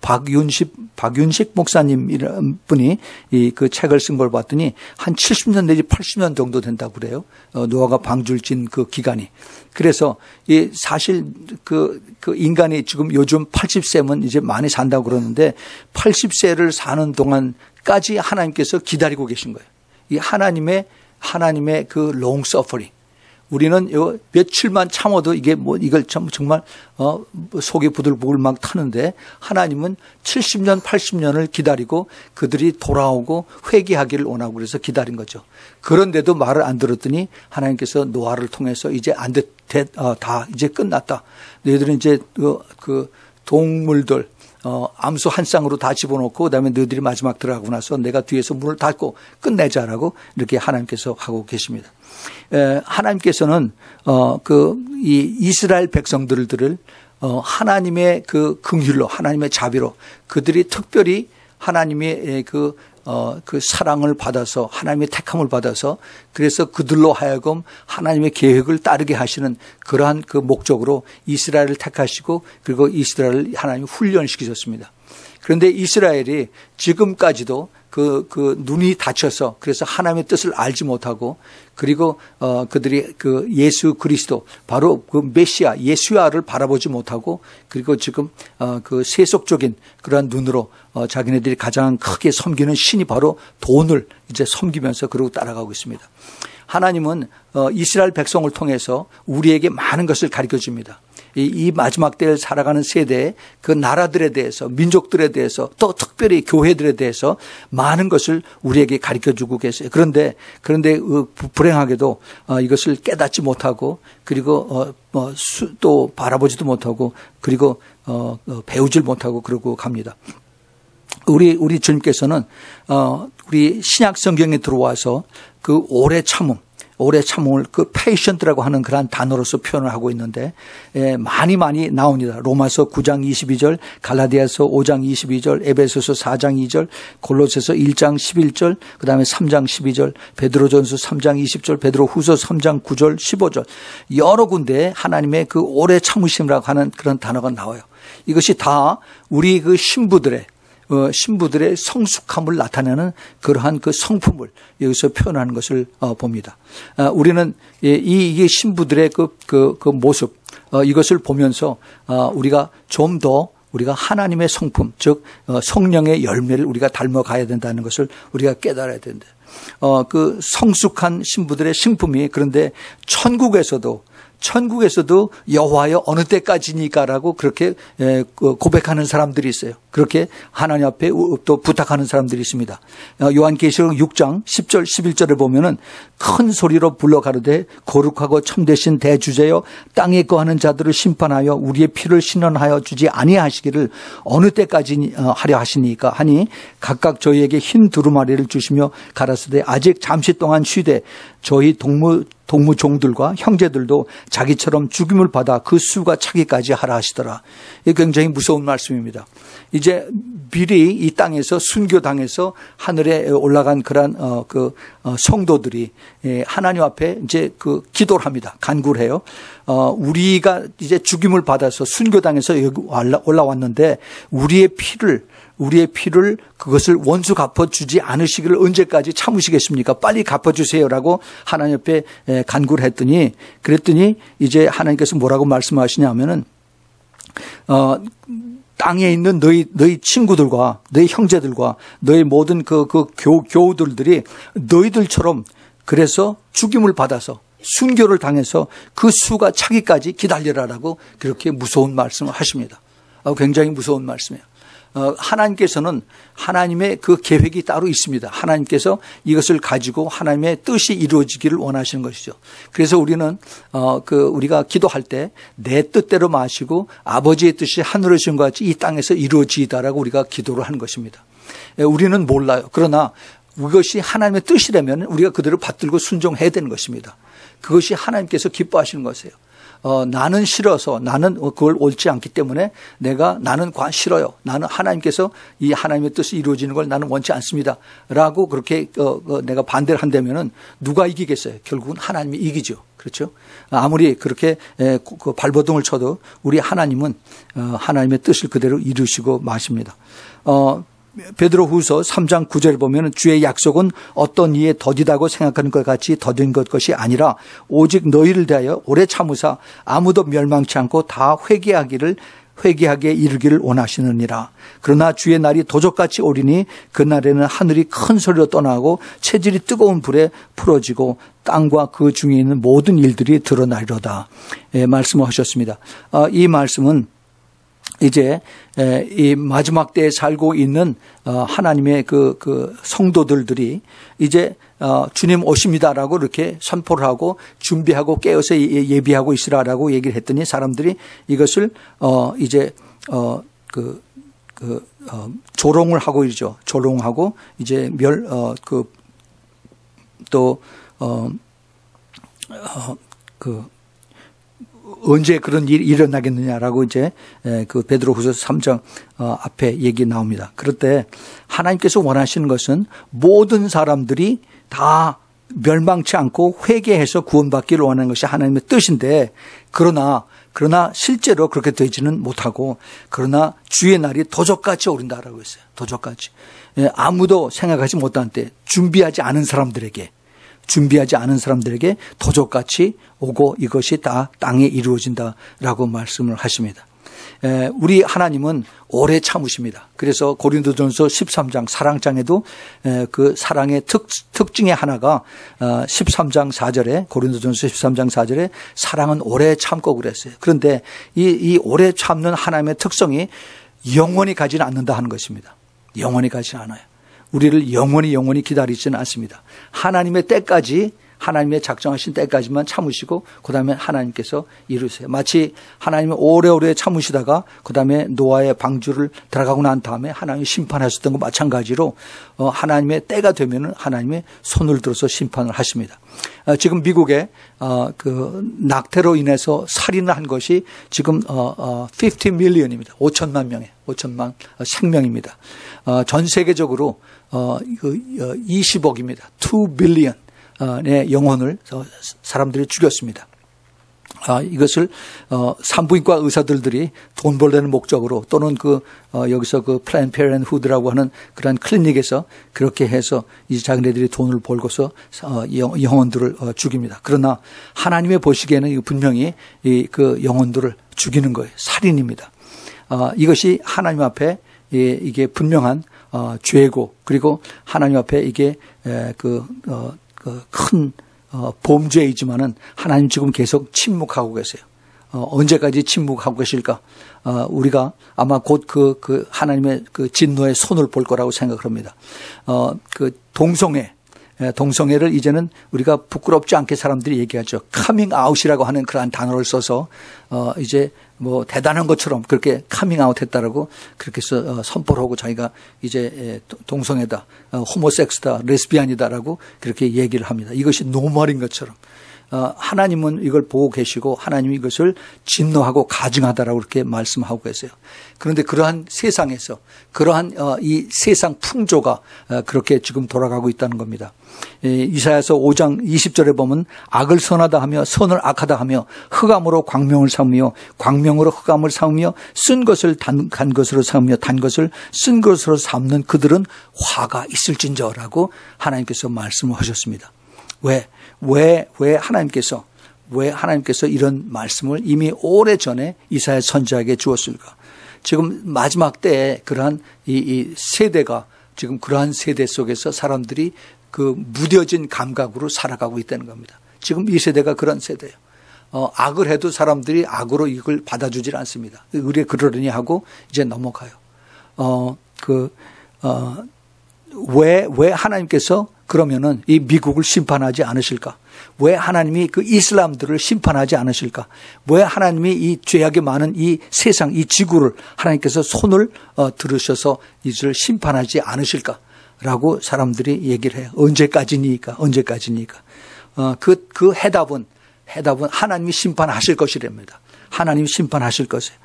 박윤식 목사님이라는 분이 그 책을 쓴 걸 봤더니 한 70년 내지 80년 정도 된다고 그래요. 노아가 방주를 짓는 그 기간이. 그래서 사실 그 인간이 지금 요즘 80세면 이제 많이 산다고 그러는데 80세를 사는 동안까지 하나님께서 기다리고 계신 거예요. 이 하나님의 그 long suffering. 우리는 며칠만 참아도 이걸 정말 속이 부들부들 막 타는데 하나님은 70년, 80년을 기다리고 그들이 돌아오고 회개하기를 원하고 그래서 기다린 거죠. 그런데도 말을 안 들었더니 하나님께서 노아를 통해서 이제 다 이제 끝났다. 너희들은 이제 그 동물들 암소 한 쌍으로 다 집어넣고 그다음에 너희들이 마지막 들어가고 나서 내가 뒤에서 문을 닫고 끝내자라고 이렇게 하나님께서 하고 계십니다. 하나님께서는 이 이스라엘 백성들을 하나님의 그 긍휼로 하나님의 자비로 그들이 특별히 하나님의 그 그 사랑을 받아서 하나님의 택함을 받아서 그래서 그들로 하여금 하나님의 계획을 따르게 하시는 그러한 그 목적으로 이스라엘을 택하시고 그리고 이스라엘을 하나님이 훈련시키셨습니다. 그런데 이스라엘이 지금까지도 그 눈이 닫혀서 그래서 하나님의 뜻을 알지 못하고 그리고 그들이 그 예수 그리스도 바로 그 메시아 예수야를 바라보지 못하고 그리고 지금 그 세속적인 그러한 눈으로 자기네들이 가장 크게 섬기는 신이 바로 돈을 이제 섬기면서 그러고 따라가고 있습니다. 하나님은 이스라엘 백성을 통해서 우리에게 많은 것을 가르쳐 줍니다. 이 마지막 때를 살아가는 세대의 그 나라들에 대해서 민족들에 대해서 또 특별히 교회들에 대해서 많은 것을 우리에게 가르쳐 주고 계세요. 그런데 불행하게도 이것을 깨닫지 못하고 그리고 또 바라보지도 못하고 그리고 배우질 못하고 그러고 갑니다. 우리 주님께서는 우리 신약 성경에 들어와서 그 오래 참음을 그 페이션트라고 하는 그러한 단어로서 표현을 하고 있는데 많이 나옵니다. 로마서 9장 22절, 갈라디아서 5장 22절, 에베소서 4장 2절, 골로새서 1장 11절, 그다음에 3장 12절, 베드로전서 3장 20절, 베드로후서 3장 9절, 15절 여러 군데에 하나님의 그 오래 참으심이라고 하는 그런 단어가 나와요. 이것이 다 우리 그 신부들의 성숙함을 나타내는 그러한 그 성품을 여기서 표현하는 것을 봅니다. 우리는 이 신부들의 그 모습, 이것을 보면서 우리가 좀 더 우리가 하나님의 성품, 즉 성령의 열매를 우리가 닮아가야 된다는 것을 우리가 깨달아야 된다. 그 성숙한 신부들의 신품이 그런데 천국에서도 여호와여 어느 때까지니까라고 그렇게 고백하는 사람들이 있어요. 그렇게 하나님 앞에 또 부탁하는 사람들이 있습니다. 요한계시록 6장 10절 11절을 보면은 큰 소리로 불러 가로되 거룩하고 참되신 대주제여 땅에 거하는 자들을 심판하여 우리의 피를 신원하여 주지 아니하시기를 어느 때까지 하려 하시니까 하니 각각 저희에게 흰 두루마리를 주시며 가라사대 아직 잠시 동안 쉬되 저희 동무종들과 형제들도 자기처럼 죽임을 받아 그 수가 차기까지 하라 하시더라. 이게 굉장히 무서운 말씀입니다. 이제 미리 이 땅에서 순교당해서 하늘에 올라간 그러한 성도들이 하나님 앞에 이제 그 기도를 합니다. 간구를 해요. 우리가 이제 죽임을 받아서 순교당해서 여기 올라왔는데 우리의 피를 그것을 원수 갚아주지 않으시기를 언제까지 참으시겠습니까? 빨리 갚아주세요라고 하나님 앞에 간구를 했더니 그랬더니 이제 하나님께서 뭐라고 말씀하시냐면은 땅에 있는 너희 친구들과 너희 형제들과 너희 모든 그 교우들이 너희들처럼 그래서 죽임을 받아서 순교를 당해서 그 수가 차기까지 기다리라라고 그렇게 무서운 말씀을 하십니다. 굉장히 무서운 말씀이에요. 하나님께서는 하나님의 그 계획이 따로 있습니다. 하나님께서 이것을 가지고 하나님의 뜻이 이루어지기를 원하시는 것이죠. 그래서 우리는 우리가 기도할 때 내 뜻대로 마시고 아버지의 뜻이 하늘에신 것 같이 이 땅에서 이루어지이다라고 우리가 기도를 하는 것입니다. 우리는 몰라요. 그러나 이것이 하나님의 뜻이라면 우리가 그대로 받들고 순종해야 되는 것입니다. 그것이 하나님께서 기뻐하시는 것이에요. 나는 싫어서 나는 그걸 옳지 않기 때문에 나는 싫어요. 나는 하나님께서 이 하나님의 뜻이 이루어지는 걸 나는 원치 않습니다. 라고 그렇게 내가 반대를 한다면은 누가 이기겠어요? 결국은 하나님이 이기죠. 그렇죠? 아무리 그렇게 그 발버둥을 쳐도 우리 하나님은 하나님의 뜻을 그대로 이루시고 마십니다. 베드로후서 3장 9절을 보면 주의 약속은 어떤 이에 더디다고 생각하는 것 같이 더딘 것이 아니라 오직 너희를 대하여 오래 참으사 아무도 멸망치 않고 다 회개하게 이르기를 원하시느니라. 그러나 주의 날이 도적같이 오리니 그날에는 하늘이 큰 소리로 떠나고 체질이 뜨거운 불에 풀어지고 땅과 그 중에 있는 모든 일들이 드러나리로다. 말씀을 하셨습니다. 이 말씀은 이제 이 마지막 때에 살고 있는 하나님의 그 성도들이 이제 주님 오십니다라고 이렇게 선포를 하고 준비하고 깨어서 예비하고 있으라라고 얘기를 했더니 사람들이 이것을 이제 조롱을 하고 있죠. 조롱하고 이제 언제 그런 일이 일어나겠느냐라고 이제 그 베드로후서 3장 앞에 얘기 나옵니다. 그럴 때 하나님께서 원하시는 것은 모든 사람들이 다 멸망치 않고 회개해서 구원받기를 원하는 것이 하나님의 뜻인데 그러나 실제로 그렇게 되지는 못하고 그러나 주의 날이 도적같이 오른다라고 했어요. 도적같이. 아무도 생각하지 못한 때 준비하지 않은 사람들에게 도적같이 오고 이것이 다 땅에 이루어진다라고 말씀을 하십니다. 우리 하나님은 오래 참으십니다. 그래서 고린도전서 13장 사랑장에도 그 사랑의 특징의 하나가 13장 4절에 고린도전서 13장 4절에 사랑은 오래 참고 그랬어요. 그런데 이 오래 참는 하나님의 특성이 영원히 가지는 않는다 하는 것입니다. 영원히 가지 않아요. 우리를 영원히 기다리지는 않습니다. 하나님의 때까지 하나님의 작정하신 때까지만 참으시고 그다음에 하나님께서 이루세요. 마치 하나님이 오래오래 참으시다가 그다음에 노아의 방주를 들어가고 난 다음에 하나님이 심판하셨던 것 마찬가지로 하나님의 때가 되면은 하나님의 손을 들어서 심판을 하십니다. 지금 미국에 그 낙태로 인해서 살인을 한 것이 지금 50 밀리언입니다. 5천만 명의 5천만 생명입니다. 전 세계적으로 20억입니다. 2 빌리언 의 영혼을 사람들이 죽였습니다. 이것을 산부인과 의사들이 돈 벌려는 목적으로 또는 여기서 플랜 페렌트후드라고 하는 그런 클리닉에서 그렇게 해서 이 자기네들이 돈을 벌고서 영혼들을 죽입니다. 그러나 하나님의 보시기에는 분명히 그 영혼들을 죽이는 거예요. 살인입니다. 이것이 하나님 앞에 이게 분명한 죄고 그리고 하나님 앞에 이게 큰 범죄이지만은 하나님 지금 계속 침묵하고 계세요. 언제까지 침묵하고 계실까? 우리가 아마 곧 하나님의 그 진노의 손을 볼 거라고 생각을 합니다. 동성애를 이제는 우리가 부끄럽지 않게 사람들이 얘기하죠. 커밍 아웃이라고 하는 그러한 단어를 써서 이제 뭐 대단한 것처럼 그렇게 커밍 아웃 했다라고 그렇게 선포를 하고 자기가 이제 동성애다, 호모섹스다, 레스비안이다라고 그렇게 얘기를 합니다. 이것이 노멀인 것처럼. 하나님은 이걸 보고 계시고 하나님이 이것을 진노하고 가증하다라고 그렇게 말씀하고 계세요. 그런데 그러한 세상에서 그러한 이 세상 풍조가 그렇게 지금 돌아가고 있다는 겁니다. 이사야서 5장 20절에 보면 악을 선하다 하며 선을 악하다 하며 흑암으로 광명을 삼으며 광명으로 흑암을 삼으며 쓴 것을 단 것으로 삼으며 단 것을 쓴 것으로 삼는 그들은 화가 있을진저라고 하나님께서 말씀을 하셨습니다. 왜 하나님께서 이런 말씀을 이미 오래전에 이사야 선지자에게 주었을까? 지금 마지막 때에 그러한 이 세대가 지금 그러한 세대 속에서 사람들이 그 무뎌진 감각으로 살아가고 있다는 겁니다. 지금 이 세대가 그런 세대예요. 악을 해도 사람들이 악으로 이걸 받아주질 않습니다. 우리 그러려니 하고 이제 넘어가요. 왜 하나님께서 그러면은 이 미국을 심판하지 않으실까? 왜 하나님이 그 이슬람들을 심판하지 않으실까? 왜 하나님이 이 죄악이 많은 이 세상, 이 지구를 하나님께서 손을 들으셔서 이들을 심판하지 않으실까? 라고 사람들이 얘기를 해요. 언제까지니까? 그 해답은 하나님이 심판하실 것이랍니다. 하나님이 심판하실 것이에요.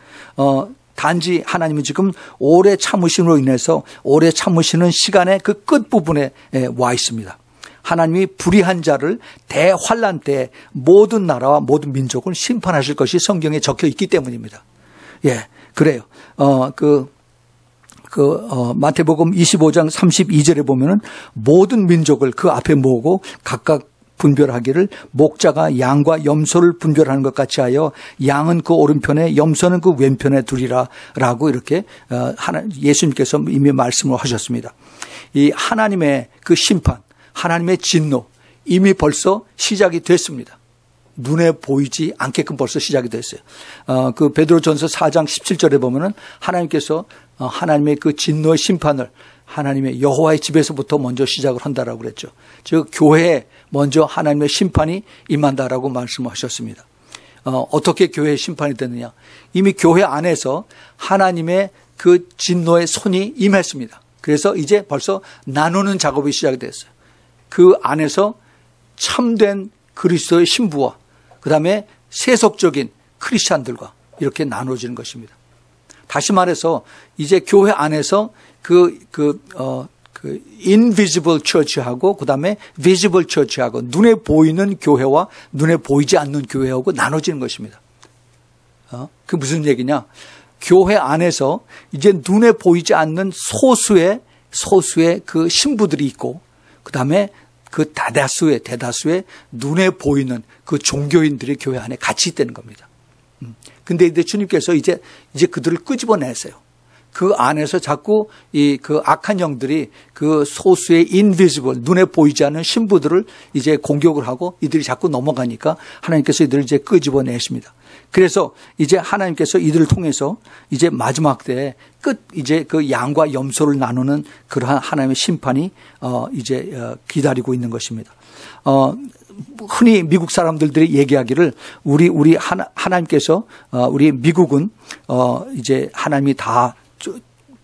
단지 하나님은 지금 오래 참으심으로 인해서 오래 참으시는 시간의 그 끝부분에 와 있습니다. 하나님이 불의한 자를 대환란 때 모든 나라와 모든 민족을 심판하실 것이 성경에 적혀 있기 때문입니다. 예, 그래요. 마태복음 25장 32절에 보면은 모든 민족을 그 앞에 모으고 각각 분별하기를 목자가 양과 염소를 분별하는 것 같이 하여 양은 그 오른편에 염소는 그 왼편에 두리라 라고 이렇게 예수님께서 이미 말씀을 하셨습니다. 이 하나님의 그 심판, 하나님의 진노 이미 벌써 시작이 됐습니다. 눈에 보이지 않게끔 벌써 시작이 됐어요. 그 베드로전서 4장 17절에 보면은 하나님께서 하나님의 그 진노의 심판을 하나님의 여호와의 집에서부터 먼저 시작을 한다라고 그랬죠. 즉 교회에 먼저 하나님의 심판이 임한다라고 말씀하셨습니다. 어떻게 교회의 심판이 됐느냐? 이미 교회 안에서 하나님의 그 진노의 손이 임했습니다. 그래서 이제 벌써 나누는 작업이 시작이 됐어요. 그 안에서 참된 그리스도의 신부와 그다음에 세속적인 크리스찬들과 이렇게 나눠지는 것입니다. 다시 말해서 이제 교회 안에서 그 invisible church하고 그다음에 visible church하고 눈에 보이는 교회와 눈에 보이지 않는 교회하고 나눠지는 것입니다. 그 무슨 얘기냐? 교회 안에서 이제 눈에 보이지 않는 소수의 그 신부들이 있고 그다음에 그 대다수의 눈에 보이는 그 종교인들이 교회 안에 같이 있다는 겁니다. 근데 이제 주님께서 이제 그들을 끄집어내세요. 그 안에서 자꾸 그 악한 영들이 그 소수의 invisible, 눈에 보이지 않는 신부들을 이제 공격을 하고 이들이 자꾸 넘어가니까 하나님께서 이들을 이제 끄집어내십니다. 그래서 이제 하나님께서 이들을 통해서 이제 마지막 때에 이제 그 양과 염소를 나누는 그러한 하나님의 심판이 이제 기다리고 있는 것입니다. 흔히 미국 사람들이 얘기하기를 우리 하나님께서 우리 미국은 이제 하나님이 다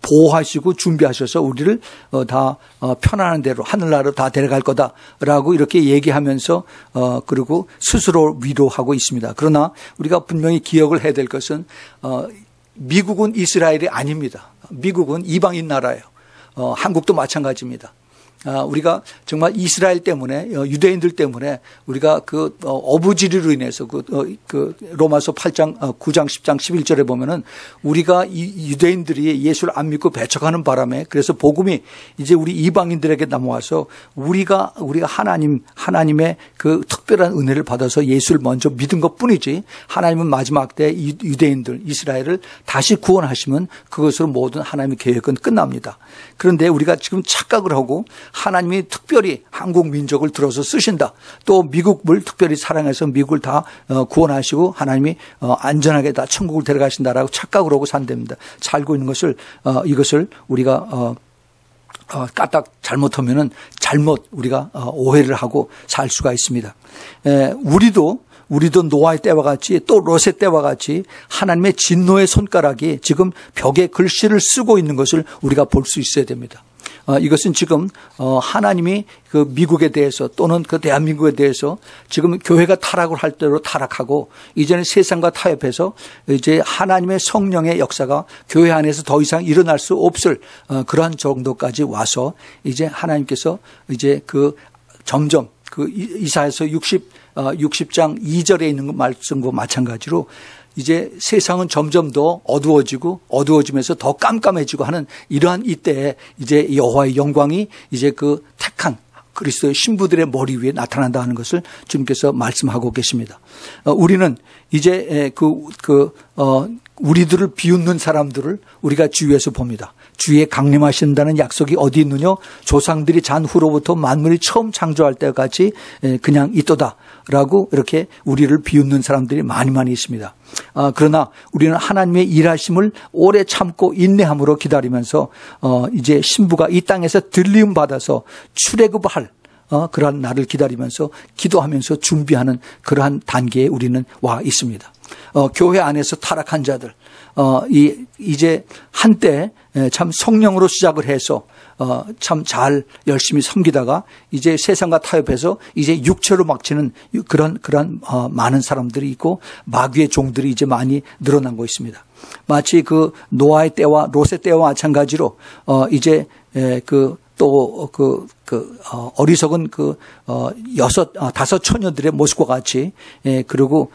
보호하시고 준비하셔서 우리를 다 편안한 대로 하늘나라로 다 데려갈 거다라고 이렇게 얘기하면서 그리고 스스로 위로하고 있습니다. 그러나 우리가 분명히 기억을 해야 될 것은 미국은 이스라엘이 아닙니다. 미국은 이방인 나라예요. 한국도 마찬가지입니다. 우리가 정말 이스라엘 때문에 유대인들 때문에 우리가 그 어부지리로 인해서 그 로마서 8장 9장 10장 11절에 보면은 우리가 유대인들이 예수를 안 믿고 배척하는 바람에 그래서 복음이 이제 우리 이방인들에게 넘어와서 우리가 하나님의 그 특별한 은혜를 받아서 예수를 먼저 믿은 것뿐이지 하나님은 마지막 때 유대인들 이스라엘을 다시 구원하시면 그것으로 모든 하나님의 계획은 끝납니다. 그런데 우리가 지금 착각을 하고 하나님이 특별히 한국 민족을 들어서 쓰신다. 또 미국을 특별히 사랑해서 미국을 다 구원하시고 하나님이 안전하게 다 천국을 데려가신다라고 착각을 하고 산답니다. 살고 있는 것을 이것을 우리가 까딱 잘못하면은 잘못 우리가 오해를 하고 살 수가 있습니다. 우리도 노아의 때와 같이 또 롯의 때와 같이 하나님의 진노의 손가락이 지금 벽에 글씨를 쓰고 있는 것을 우리가 볼 수 있어야 됩니다. 이것은 지금 하나님이 그 미국에 대해서 또는 그 대한민국에 대해서 지금 교회가 타락을 할 대로 타락하고 이제는 세상과 타협해서 이제 하나님의 성령의 역사가 교회 안에서 더 이상 일어날 수 없을 그러한 정도까지 와서 이제 하나님께서 이제 그 점점 그 이사야서 60장 2절에 있는 말씀과 마찬가지로 이제 세상은 점점 더 어두워지면서 더 깜깜해지고 하는 이러한 이때에 이제 여호와의 영광이 이제 그 택한 그리스도의 신부들의 머리 위에 나타난다 하는 것을 주님께서 말씀하고 계십니다. 우리는 이제 우리들을 비웃는 사람들을 우리가 주위에서 봅니다. 주위에 강림하신다는 약속이 어디 있느냐? 조상들이 잔 후로부터 만물이 처음 창조할 때까지 그냥 있도다라고 이렇게 우리를 비웃는 사람들이 많이 있습니다. 그러나 우리는 하나님의 일하심을 오래 참고 인내함으로 기다리면서 이제 신부가 이 땅에서 들림 받아서 출애굽할 그러한 날을 기다리면서 기도하면서 준비하는 그러한 단계에 우리는 와 있습니다. 교회 안에서 타락한 자들, 이제 한때 참 성령으로 시작을 해서 참 잘 열심히 섬기다가 이제 세상과 타협해서 이제 육체로 막치는 그런 많은 사람들이 있고 마귀의 종들이 이제 많이 늘어난 거 있습니다. 마치 그 노아의 때와 롯의 때와 마찬가지로 이제 어리석은 다섯 처녀들의 모습과 같이, 그리고,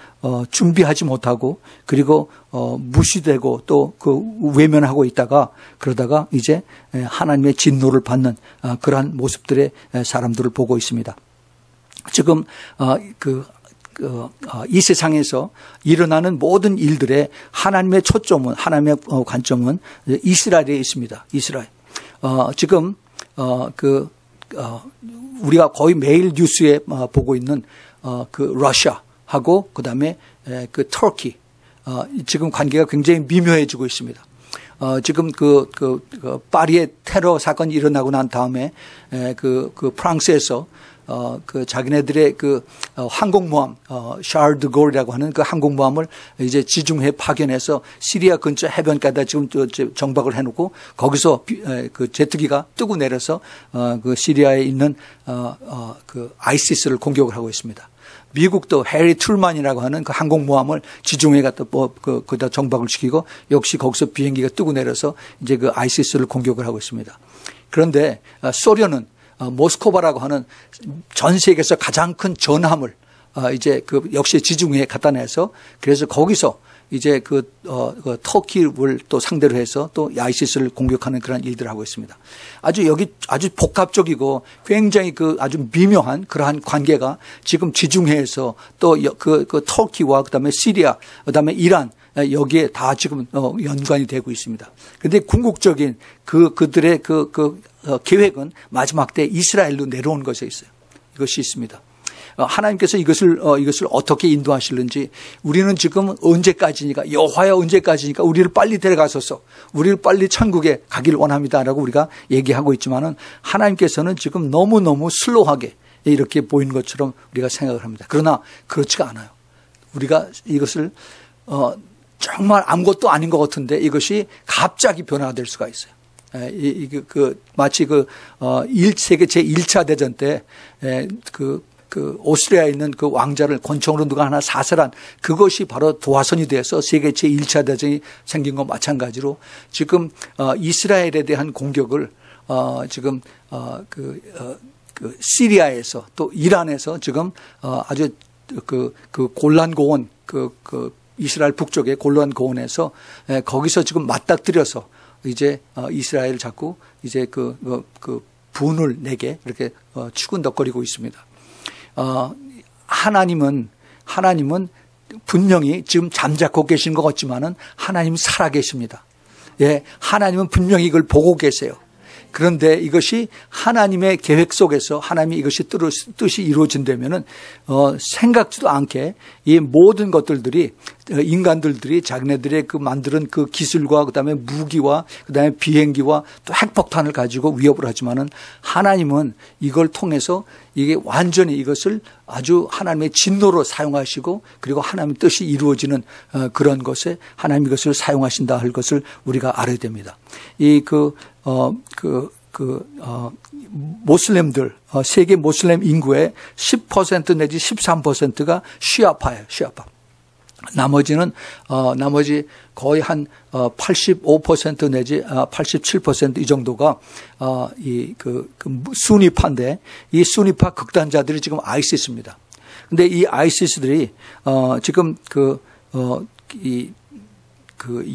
준비하지 못하고, 그리고, 무시되고 또 외면하고 있다가, 그러다가 이제 하나님의 진노를 받는, 그러한 모습들의 사람들을 보고 있습니다. 지금, 이 세상에서 일어나는 모든 일들의 하나님의 초점은, 하나님의 관점은 이스라엘에 있습니다. 이스라엘. 지금, 우리가 거의 매일 뉴스에 보고 있는 러시아하고 그다음에 터키, 지금 관계가 굉장히 미묘해지고 있습니다. 지금 파리의 테러 사건이 일어나고 난 다음에 프랑스에서 자기네들의 항공모함, 샤를 드 골이라고 하는 그 항공모함을 이제 지중해 파견해서 시리아 근처 해변가에다 지금 정박을 해놓고 거기서 제트기가 뜨고 내려서 시리아에 있는 아이시스를 공격을 하고 있습니다. 미국도 해리 툴만이라고 하는 그 항공모함을 지중해에 갖다 거기다 정박을 시키고 역시 거기서 비행기가 뜨고 내려서 이제 그 아이시스를 공격을 하고 있습니다. 그런데 소련은 모스크바라고 하는 전 세계에서 가장 큰 전함을 이제 그 역시 지중해에 갖다 내서 그래서 거기서 이제 그 터키를 또 상대로 해서 또 아이시스를 공격하는 그런 일들을 하고 있습니다. 아주 복합적이고 굉장히 그 아주 미묘한 그러한 관계가 지금 지중해에서 또 그 터키와 그다음에 시리아 그다음에 이란 여기에 다 지금 연관이 되고 있습니다. 그런데 궁극적인 그들의 계획은 마지막 때 이스라엘로 내려온 것에 있어요. 이것이 있습니다. 하나님께서 이것을 어떻게 인도하실는지 우리는 지금 언제까지니까 여호와여 언제까지니까 우리를 빨리 데려가소서 우리를 빨리 천국에 가기를 원합니다라고 우리가 얘기하고 있지만은 하나님께서는 지금 너무너무 슬로하게 이렇게 보이는 것처럼 우리가 생각을 합니다. 그러나 그렇지가 않아요. 우리가 이것을 정말 아무것도 아닌 것 같은데 이것이 갑자기 변화가 될 수가 있어요. 마치 세계 제1차 대전 때 오스트리아에 있는 그 왕자를 권총으로 누가 하나 사살한 그것이 바로 도화선이 돼서 세계 제1차 대전이 생긴 것 마찬가지로 지금 이스라엘에 대한 공격을 지금 시리아에서 또 이란에서 지금 아주 그 골란 고원 이스라엘 북쪽의 골란 고원에서 거기서 지금 맞닥뜨려서 이제 이스라엘을 자꾸 이제 분을 내게 이렇게 추근덕거리고 있습니다. 하나님은 분명히 지금 잠자코 계신 것 같지만은 하나님은 살아 계십니다. 예, 하나님은 분명히 이걸 보고 계세요. 그런데 이것이 하나님의 계획 속에서 하나님이 이것이 뜻이 이루어진다면은 생각지도 않게 이 모든 것들이 인간들이 자기네들의 그 만드는 그 기술과 그다음에 무기와 그다음에 비행기와 또 핵폭탄을 가지고 위협을 하지만은 하나님은 이걸 통해서 이게 완전히 이것을 아주 하나님의 진노로 사용하시고 그리고 하나님의 뜻이 이루어지는 그런 것에 하나님 이것을 사용하신다 할 것을 우리가 알아야 됩니다. 모슬렘들, 세계 모슬렘 인구의 10% 내지 13%가 시아파예요, 시아파. 나머지 거의 한 85% 내지 87% 이 정도가 수니파인데 이 수니파 극단자들이 지금 아이시스입니다. 근데 이 아이시스들이 지금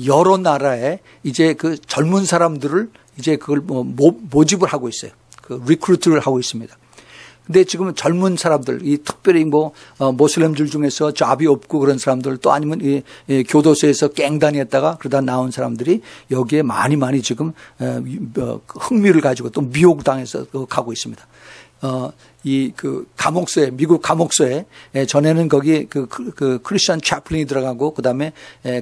여러 나라에 이제 그 젊은 사람들을 이제 그걸 모집을 하고 있어요. 리크루트를 하고 있습니다. 근데 지금 젊은 사람들, 특별히 모슬렘들 중에서 잡이 없고 그런 사람들 또 아니면 이 교도소에서 깽단이었다가 그러다 나온 사람들이 여기에 많이 지금 흥미를 가지고 또 미혹당해서 가고 있습니다. 감옥소에, 미국 감옥소에, 전에는 거기 크리스천 차플린이 들어가고, 그 다음에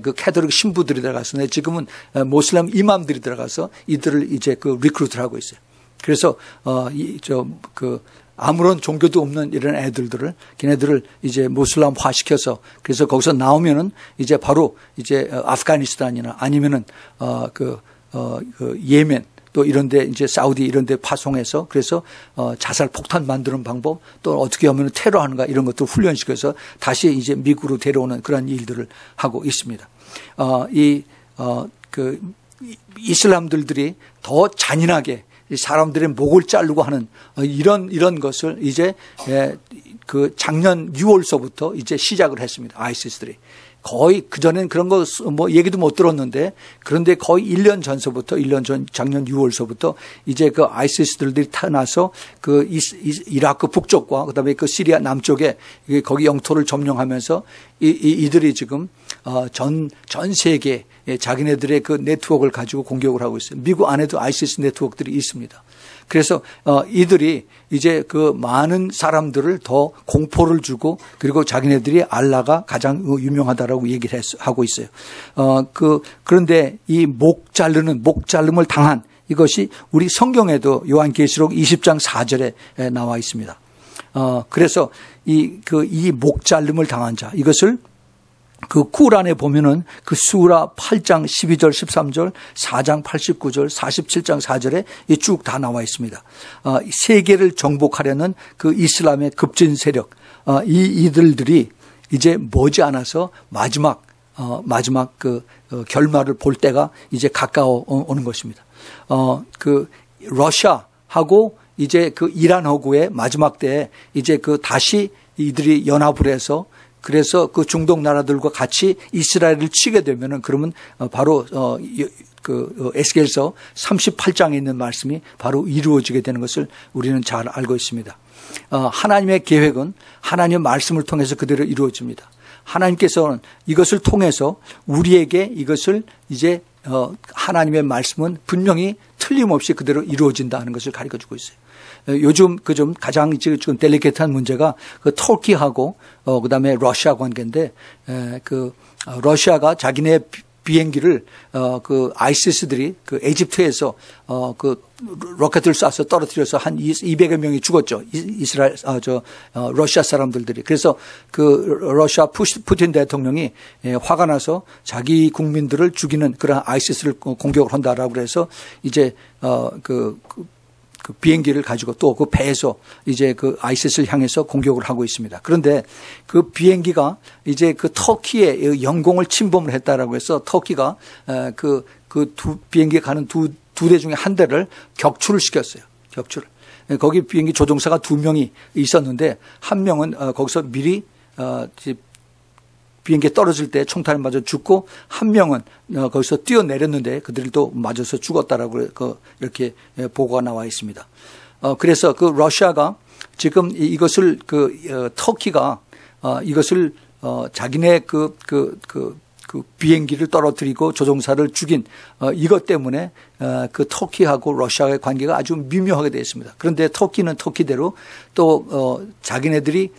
그 캐톨릭 신부들이 들어갔었는데, 지금은 모슬렘 이맘들이 들어가서 이들을 이제 리크루트를 하고 있어요. 그래서, 아무런 종교도 없는 이런 애들을, 걔네들을 이제 모슬람화 시켜서, 그래서 거기서 나오면은 이제 바로 이제 아프가니스탄이나 아니면은, 예멘, 또 이런데 이제 사우디 이런데 파송해서 그래서 자살 폭탄 만드는 방법 또 어떻게 하면 테러하는가 이런 것도 훈련시켜서 다시 이제 미국으로 데려오는 그런 일들을 하고 있습니다. 이슬람들이 더 잔인하게 사람들의 목을 자르고 하는 이런 것을 이제 작년 6월서부터 이제 시작을 했습니다. 아이시스들이. 거의 그전엔 그런 거 얘기도 못 들었는데 그런데 거의 1년 전서부터 작년 6월서부터 이제 그 아이시스들이 타나서 이라크 북쪽과 그다음에 시리아 남쪽에 거기 영토를 점령하면서 이들이 지금 전 세계 자기네들의 그 네트워크를 가지고 공격을 하고 있어요. 미국 안에도 아이시스 네트워크들이 있습니다. 그래서 이들이 이제 많은 사람들을 더 공포를 주고 그리고 자기네들이 알라가 가장 유명하다라고 얘기를 하고 있어요. 그런데 이 목 자름을 당한 이것이 우리 성경에도 요한계시록 20장 4절에 나와 있습니다. 그래서 이 목 자름을 당한 자 이것을 쿠란에 보면은 수라 8장 12절 13절 4장 89절 47장 4절에 쭉 다 나와 있습니다. 세계를 정복하려는 이슬람의 급진 세력 이들이 이제 머지않아서 마지막 결말을 볼 때가 이제 가까워 오는 것입니다. 러시아하고 이제 이란하고의 마지막 때에 이제 다시 이들이 연합을 해서 그래서 중동 나라들과 같이 이스라엘을 치게 되면은 그러면 바로 에스겔서 38장에 있는 말씀이 바로 이루어지게 되는 것을 우리는 잘 알고 있습니다. 하나님의 계획은 하나님의 말씀을 통해서 그대로 이루어집니다. 하나님께서는 이것을 통해서 우리에게 이것을 이제 하나님의 말씀은 분명히 틀림없이 그대로 이루어진다는 것을 가르쳐주고 있어요. 요즘 좀 가장 지금 델리케이트한 문제가 터키하고 그다음에 러시아 관계인데 러시아가 자기네 비행기를 아이시스들이 에집트에서 로켓을 쏴서 떨어뜨려서 한 200여 명이 죽었죠. 러시아 사람들이. 그래서 러시아 푸틴 대통령이 화가 나서 자기 국민들을 죽이는 그런 아이시스를 공격을 한다라고 그래서 이제 비행기를 가지고 또 배에서 이제 아이시스를 향해서 공격을 하고 있습니다. 그런데 비행기가 이제 터키의 영공을 침범을 했다라고 해서 터키가 두 비행기 가는 두 대 중에 한 대를 격추를 시켰어요. 격추를. 거기 비행기 조종사가 2명이 있었는데 한 명은 거기서 미리 비행기에 떨어질 때 총탄을 맞아 죽고 한 명은 거기서 뛰어내렸는데 그들도 맞아서 죽었다라고 이렇게 보고가 나와 있습니다. 그래서 러시아가 지금 이것을 터키가 이것을 자기네 비행기를 떨어뜨리고 조종사를 죽인 이것 때문에 터키하고 러시아의 관계가 아주 미묘하게 되어 있습니다. 그런데 터키는 터키대로 또 자기네들이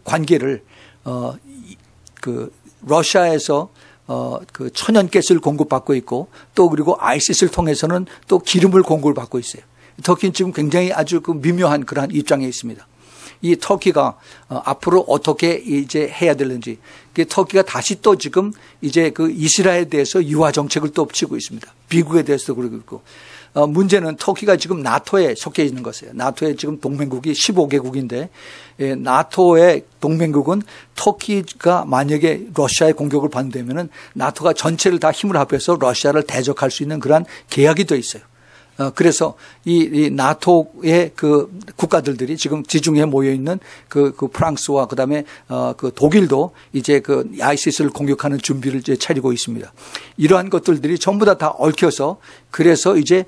관계를 러시아에서 천연가스를 공급받고 있고 또 그리고 아이시스를 통해서는 또 기름을 공급을 받고 있어요. 터키는 지금 굉장히 아주 미묘한 그러한 입장에 있습니다. 이 터키가 앞으로 어떻게 이제 해야 되는지, 터키가 다시 또 지금 이제 이스라엘에 대해서 유화 정책을 또 펼치고 있습니다. 미국에 대해서도 그러고 있고. 문제는 터키가 지금 나토에 속해 있는 것이에요. 나토의 지금 동맹국이 15개국인데 나토의 동맹국은 터키가 만약에 러시아의 공격을 받는다면은 나토가 전체를 다 힘을 합해서 러시아를 대적할 수 있는 그러한 계약이 돼 있어요. 그래서 이 나토의 국가들이 지금 지중해에 모여 있는 프랑스와 그다음에 독일도 이제 아이시스를 공격하는 준비를 이제 차리고 있습니다. 이러한 것들이 전부 다 얽혀서 그래서 이제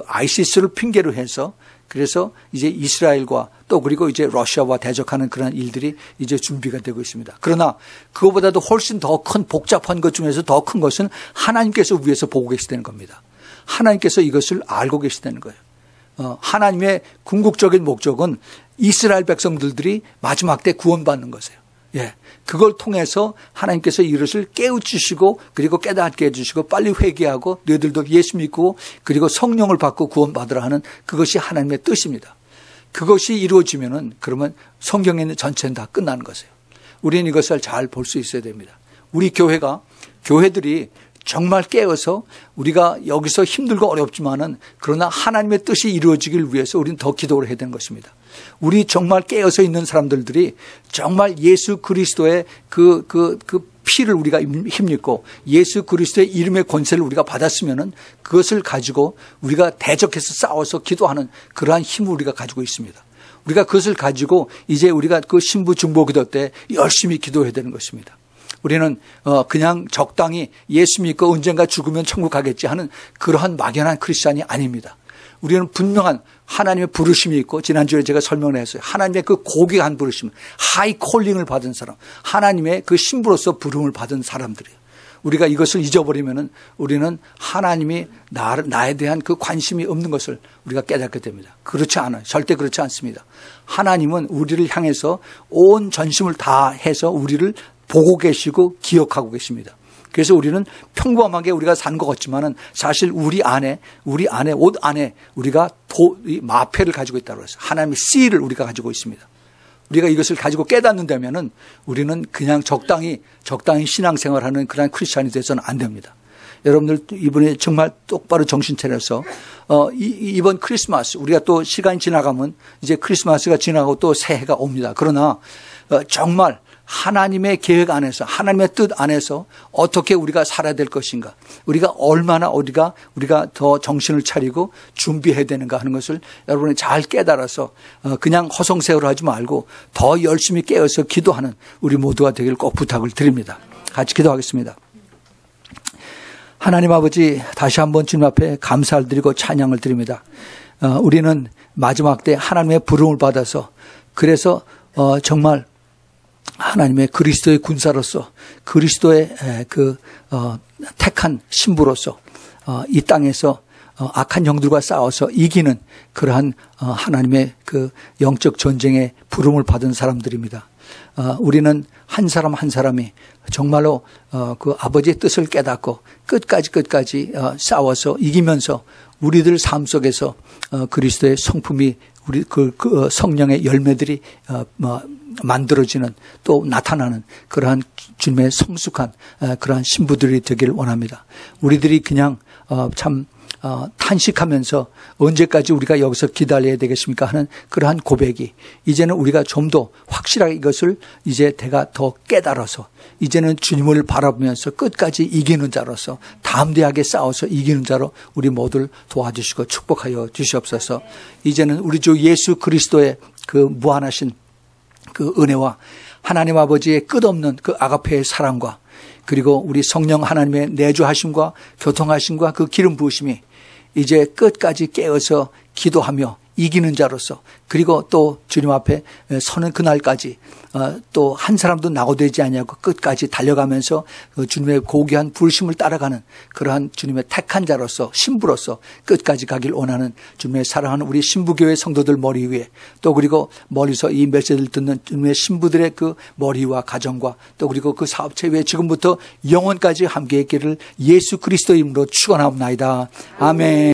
아이시스를 핑계로 해서 그래서 이제 이스라엘과 또 그리고 이제 러시아와 대적하는 그런 일들이 이제 준비가 되고 있습니다. 그러나 그거보다도 훨씬 더 큰 복잡한 것 중에서 더 큰 것은 하나님께서 위에서 보고 계시다는 겁니다. 하나님께서 이것을 알고 계시다는 거예요. 하나님의 궁극적인 목적은 이스라엘 백성들이 마지막 때 구원받는 것이에요. 예, 그걸 통해서 하나님께서 이것을 깨우치시고 그리고 깨닫게 해주시고 빨리 회개하고 너희들도 예수 믿고 그리고 성령을 받고 구원받으라 하는 그것이 하나님의 뜻입니다. 그것이 이루어지면은 그러면 성경에 있는 전체는 다 끝나는 것이에요. 우리는 이것을 잘 볼 수 있어야 됩니다. 우리 교회들이 정말 깨어서 우리가 여기서 힘들고 어렵지만은 그러나 하나님의 뜻이 이루어지길 위해서 우리는 더 기도를 해야 되는 것입니다. 우리 정말 깨어서 있는 사람들이 정말 예수 그리스도의 피를 우리가 힘입고 예수 그리스도의 이름의 권세를 우리가 받았으면은 그것을 가지고 우리가 대적해서 싸워서 기도하는 그러한 힘을 우리가 가지고 있습니다. 우리가 그것을 가지고 이제 우리가 신부 중보 기도 때 열심히 기도해야 되는 것입니다. 우리는 그냥 적당히 예수 믿고 언젠가 죽으면 천국 가겠지 하는 그러한 막연한 크리스찬이 아닙니다. 우리는 분명한 하나님의 부르심이 있고 지난주에 제가 설명을 했어요. 하나님의 고귀한 부르심, 하이 콜링을 받은 사람, 하나님의 신부로서 부름을 받은 사람들이에요. 우리가 이것을 잊어버리면은 우리는 하나님이 나에 대한 관심이 없는 것을 우리가 깨닫게 됩니다. 그렇지 않아요. 절대 그렇지 않습니다. 하나님은 우리를 향해서 온 전심을 다해서 우리를 보고 계시고 기억하고 계십니다. 그래서 우리는 평범하게 우리가 산 것 같지만은 사실 우리 안에 옷 안에 우리가 마패를 가지고 있다고 해서 하나님의 씨를 우리가 가지고 있습니다. 우리가 이것을 가지고 깨닫는다면은 우리는 그냥 적당히 신앙생활하는 그런 크리스찬이 돼서는 안 됩니다. 여러분들 이번에 정말 똑바로 정신 차려서 이번 크리스마스 우리가 또 시간이 지나가면 이제 크리스마스가 지나고 또 새해가 옵니다. 그러나 정말 하나님의 계획 안에서 하나님의 뜻 안에서 어떻게 우리가 살아야 될 것인가, 우리가 얼마나 우리가 더 정신을 차리고 준비해야 되는가 하는 것을 여러분이 잘 깨달아서 그냥 허송세월을 하지 말고 더 열심히 깨어서 기도하는 우리 모두가 되길 꼭 부탁을 드립니다. 같이 기도하겠습니다. 하나님 아버지, 다시 한번 주님 앞에 감사를 드리고 찬양을 드립니다. 우리는 마지막 때 하나님의 부름을 받아서 그래서 정말 하나님의 그리스도의 군사로서 그리스도의 택한 신부로서 이 땅에서 악한 영들과 싸워서 이기는 그러한 하나님의 그 영적 전쟁의 부름을 받은 사람들입니다. 우리는 한 사람 한 사람이 정말로 그 아버지의 뜻을 깨닫고 끝까지 싸워서 이기면서 우리들 삶 속에서 그리스도의 성품이 우리 그 성령의 열매들이 만들어지는 또 나타나는 그러한 주님의 성숙한 그러한 신부들이 되기를 원합니다. 우리들이 그냥 참 탄식하면서 언제까지 우리가 여기서 기다려야 되겠습니까 하는 그러한 고백이 이제는 우리가 좀 더 확실하게 이것을 이제 내가 더 깨달아서 이제는 주님을 바라보면서 끝까지 이기는 자로서 담대하게 싸워서 이기는 자로 우리 모두를 도와주시고 축복하여 주시옵소서. 이제는 우리 주 예수 그리스도의 그 무한하신 그 은혜와 하나님 아버지의 끝없는 그 아가페의 사랑과 그리고 우리 성령 하나님의 내주하심과 교통하심과 그 기름 부으심이 이제 끝까지 깨어서 기도하며 이기는 자로서 그리고 또 주님 앞에 서는 그날까지 또 한 사람도 낙오되지 아니하고 끝까지 달려가면서 주님의 고귀한 부르심을 따라가는 그러한 주님의 택한 자로서 신부로서 끝까지 가길 원하는 주님의 사랑하는 우리 신부교회 성도들 머리 위에 또 그리고 멀리서 이 메시지를 듣는 주님의 신부들의 그 머리와 가정과 또 그리고 그 사업체 위에 지금부터 영원까지 함께 있기를 예수 그리스도 이름으로 축원하옵나이다. 아멘.